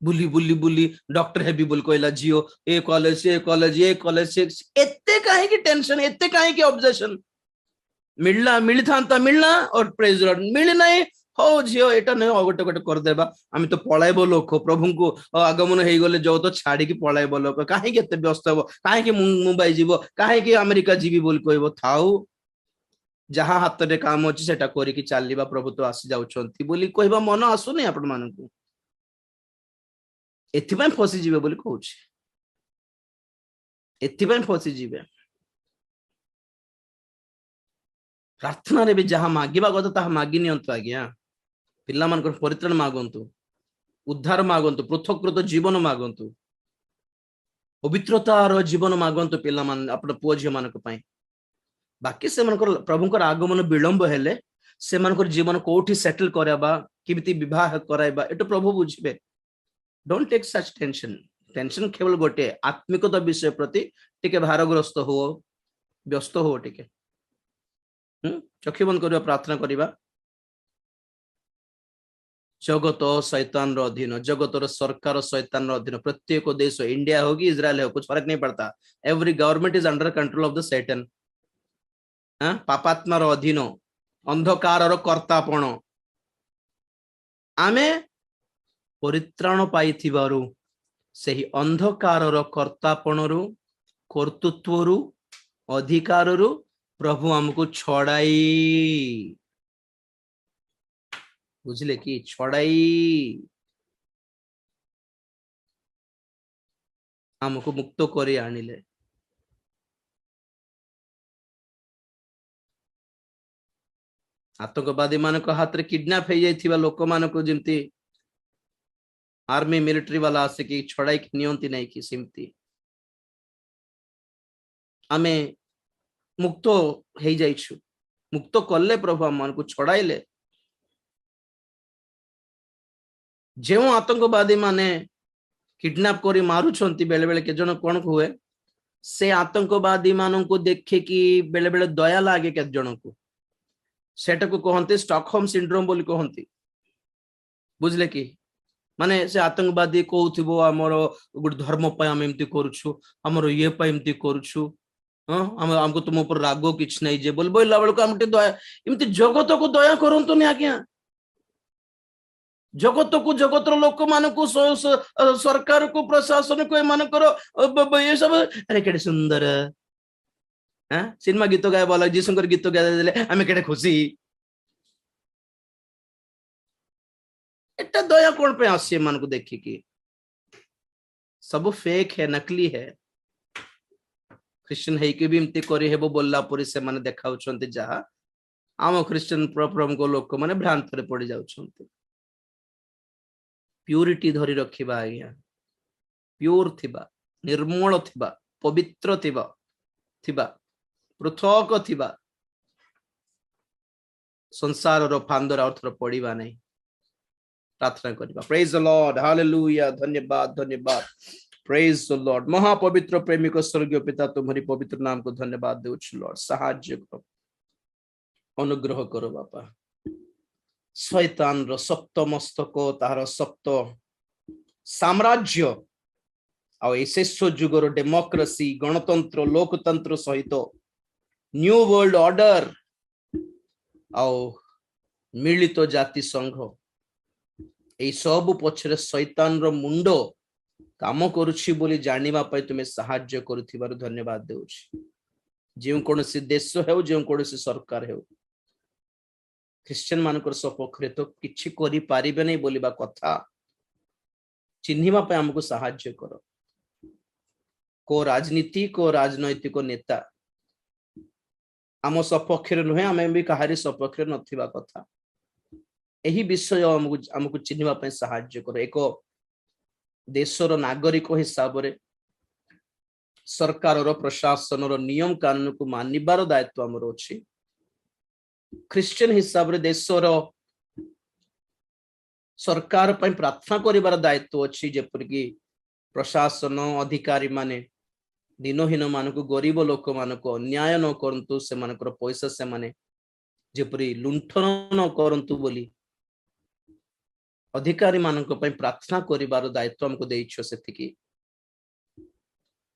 बुली बुली बुली डॉक्टर हेबी बोल कहला जियो ए कॉलेज एते काहे की टेंशन एते काहे की ऑब्जेक्शन मिली था मिलना और प्रेज लॉर्ड मिली नहीं हो झियो एटा नहीं गोटे गोटे कर देबा आमी तो पळाइबो लोक प्रभु को आगमन हेई गले जो तो छाड़ी की पळाइबो लोक काहे की एते व्यस्त हो काहे की मुंबई जीवो काहे की अमेरिका जीवी बोल कहबो थाउ जहां हाथ रे काम अछि सेटा करी की चालीबा प्रभु तो आसी जाउछंती बोली कहबा मन आसु नै आपण मानकू एथिपाई फसी जीवे बोली कहूछि। एथिपाई फसी जीवे प्रार्थना रे भी जहां मागिबा कथा ताहा मागि नियंतु आज्ञा पिल्ला मानकर परित्राण मागंतु उद्धार मागंतु पृथकृत जीवन मागंतु पवित्रतार जीवन मागंतु पिल्ला मान अपन पुओ झियो मानक पई। बाकी से मानकर प्रभुकर आगमन विलंब हेले से मानकर जीवन कोठी सेटल कराबा किमिति विवाह कराइबा एतो प्रभु बुझिबे। Don't take such tension. Tension केवल गोटे आत्मिकता विषय प्रति टिके भारग्रस्त हो व्यस्त हो टिके चक्षु बंद करिया प्रार्थना करिबा। जगत शैतान रो अधीन जगतर सरकार शैतान रो अधीन प्रत्येक देश इंडिया हो कि इजराइल हो कुछ फर्क नहीं पड़ता। Every government is under control of the Satan. पापात्मा रो अधीन अंधकार रो कर्तापण आमे परित्राण पाइथिबारु सेही अंधकारर कर्तापणरु कर्तृत्वरु अधिकाररु प्रभु हमको छड़ाई बुझले कि छड़ाई हमको मुक्त करी आनिले। आतंकवादी मानक हाथ रे किडनैप हो जाइथिबा लोक मानको जेमती आर्मी मिलिट्री वाला आसिकी छड़ाई की नियंती नहीं कि सिमती आमे मुक्त हो जाइछु मुक्त कले प्रभु हम को छड़ाइले। जो आतंकवादी माने किडनैप करी मारुछंती बेले बेले के जन कोन हुए से आतंकवादी मानन को देखे कि बेले बेले दया लागे के जन को सेटा को कहंते स्टॉकहोम सिंड्रोम बोली कहंती बुझले कि माने से आतंकवादी कहउथिबो हमर गुड धर्म पय हम एमती करूछु हमर ये पय एमती करूछु हमको तुम ऊपर रागो किछ नहीं जे बोल बोला बेलको हम दया एमती जगत को दया करंतो ने आज्ञा। जगत को जगतर लोक मान को सरकार को प्रशासन को मान ये सब अरे केडे सुंदर सिनेमा गीत गाए बोला जीशुकर गीत गाए आम के खुशी एटा दया कौन पे आसी मान को देखिकी सब फेक है नकली है क्रिश्चियन है कि भी इमती करी हेबो बोलला परी से माने देखाउछन्ते जहा आम क्रिश्चियन प्रॉब्लम को लोक माने भ्रांत रे पड़ी जाउछन्ते प्यूरिटी धरी रखिबा आज्ञा प्योर थिबा निर्मल थिबा पवित्र थिबा पृथक थिबा संसार रो फांदर अर्थर पड़िबा नै प्रार्थना करिबा प्रेज द लॉर्ड हालेलुया धन्यवाद धन्यवाद प्रेज द लॉर्ड महापवित्र प्रेमिक स्वर्गीय पिता तुम्हारी पवित्र नाम को धन्यवाद देउछ लॉर्ड सहाय्य करो अनुग्रह करो बापा शैतान रो सप्त मस्तक तार सप्त साम्राज्य आ शेष जुगर डेमोक्रेसी गणतंत्र लोकतंत्र सहित न्यू वर्ल्ड ऑर्डर आ मिलित जाति संघ ए सब पछरे शैतान रो मुंड काम करुछि बोली जानिबा पय तुमे सहाय्य करुथिबार धन्यवाद देउछि जेउ कोनोसी देश हेउ जेउ कोनोसी सरकार हेउ क्रिश्चियन मानकर सपक्षरे तो किछि करि पारिबे नै बोलिबा कथा चिन्हिबा पय हमको सहाय्य करो को राजनीति को राजनैतिक नेता आम सपक्षरे नुहे आमे भी कहारी सपक्षरे नथिबा कथा एही विषय हमको चिन्हिबा पय सहाय्य करो एक देशर नागरिक हिसाब रे सरकार रो प्रशासन रो नियम कानून को मानिबार दायित्व हमर अछि क्रिश्चियन हिसाब रे देशर सरकार पय प्रार्थना करिबार दायित्व अछि जेपर कि प्रशासन अधिकारी माने दिनहीन मान को गरीब लोक मान को अन्याय न करंतु से मानकर पैसा से माने जेपरी लुंठन न करंतु बोली अधिकारी मान प्रार्थना करिबार दायित्व हमको देइछो सेतिकी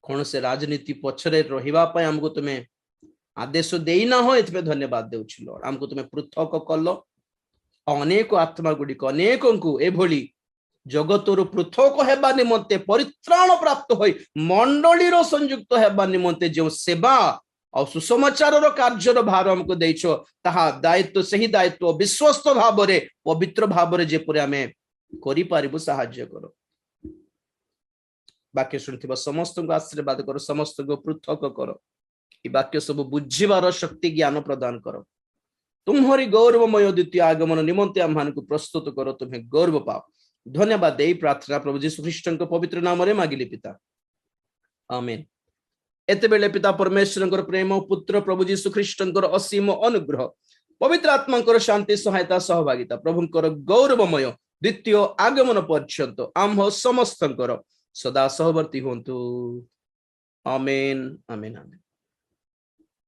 कौन से राजनीति पछरे रहिबा पय हमको तुमे आदेश देइना हो एतबे धन्यवाद देउछि लॉर्ड हमको तुमे पृथक कलो अनेक आत्मा गुडी को अनेक को एभली जगतरु पृथक हेबा निमंते परित्राण प्राप्त होई मंडली रो संयुक्त हेबा निमंते जो सेवा और सुसमाचार रो कार्य रो भार हमको देइछो ताहा दायित्व सही दायित्व विश्वस्त भाव रे पवित्र भाव रे जेपरे हमें करि पारिबु सहाय्य करो वाक्य सुनथिबा समस्त को आशीर्वाद करो समस्त को पृथक करो ई वाक्य सब बुझिबार शक्ति ज्ञान प्रदान करो तुम्हारी गौरवमय द्वितीय आगमन निमंते आम्हान को प्रस्तुत करो तुम्हें गौरव पाओ धन्यवाद देई प्रार्थना प्रभु यीशु ख्रीष्टन को पवित्र नाम रे मागिली पिता आमीन एते बेले पिता परमेश्वर प्रेम पुत्र प्रभु यीशु ख्रीष्टन असीम अनुग्रह पवित्र आत्मा शांति सहायता सहभागिता प्रभुंकर गौरवमय द्वितीय आगमन पर्यंत आम समस्त सदा सहवर्ती होंतु आमीन आमीन आमीन।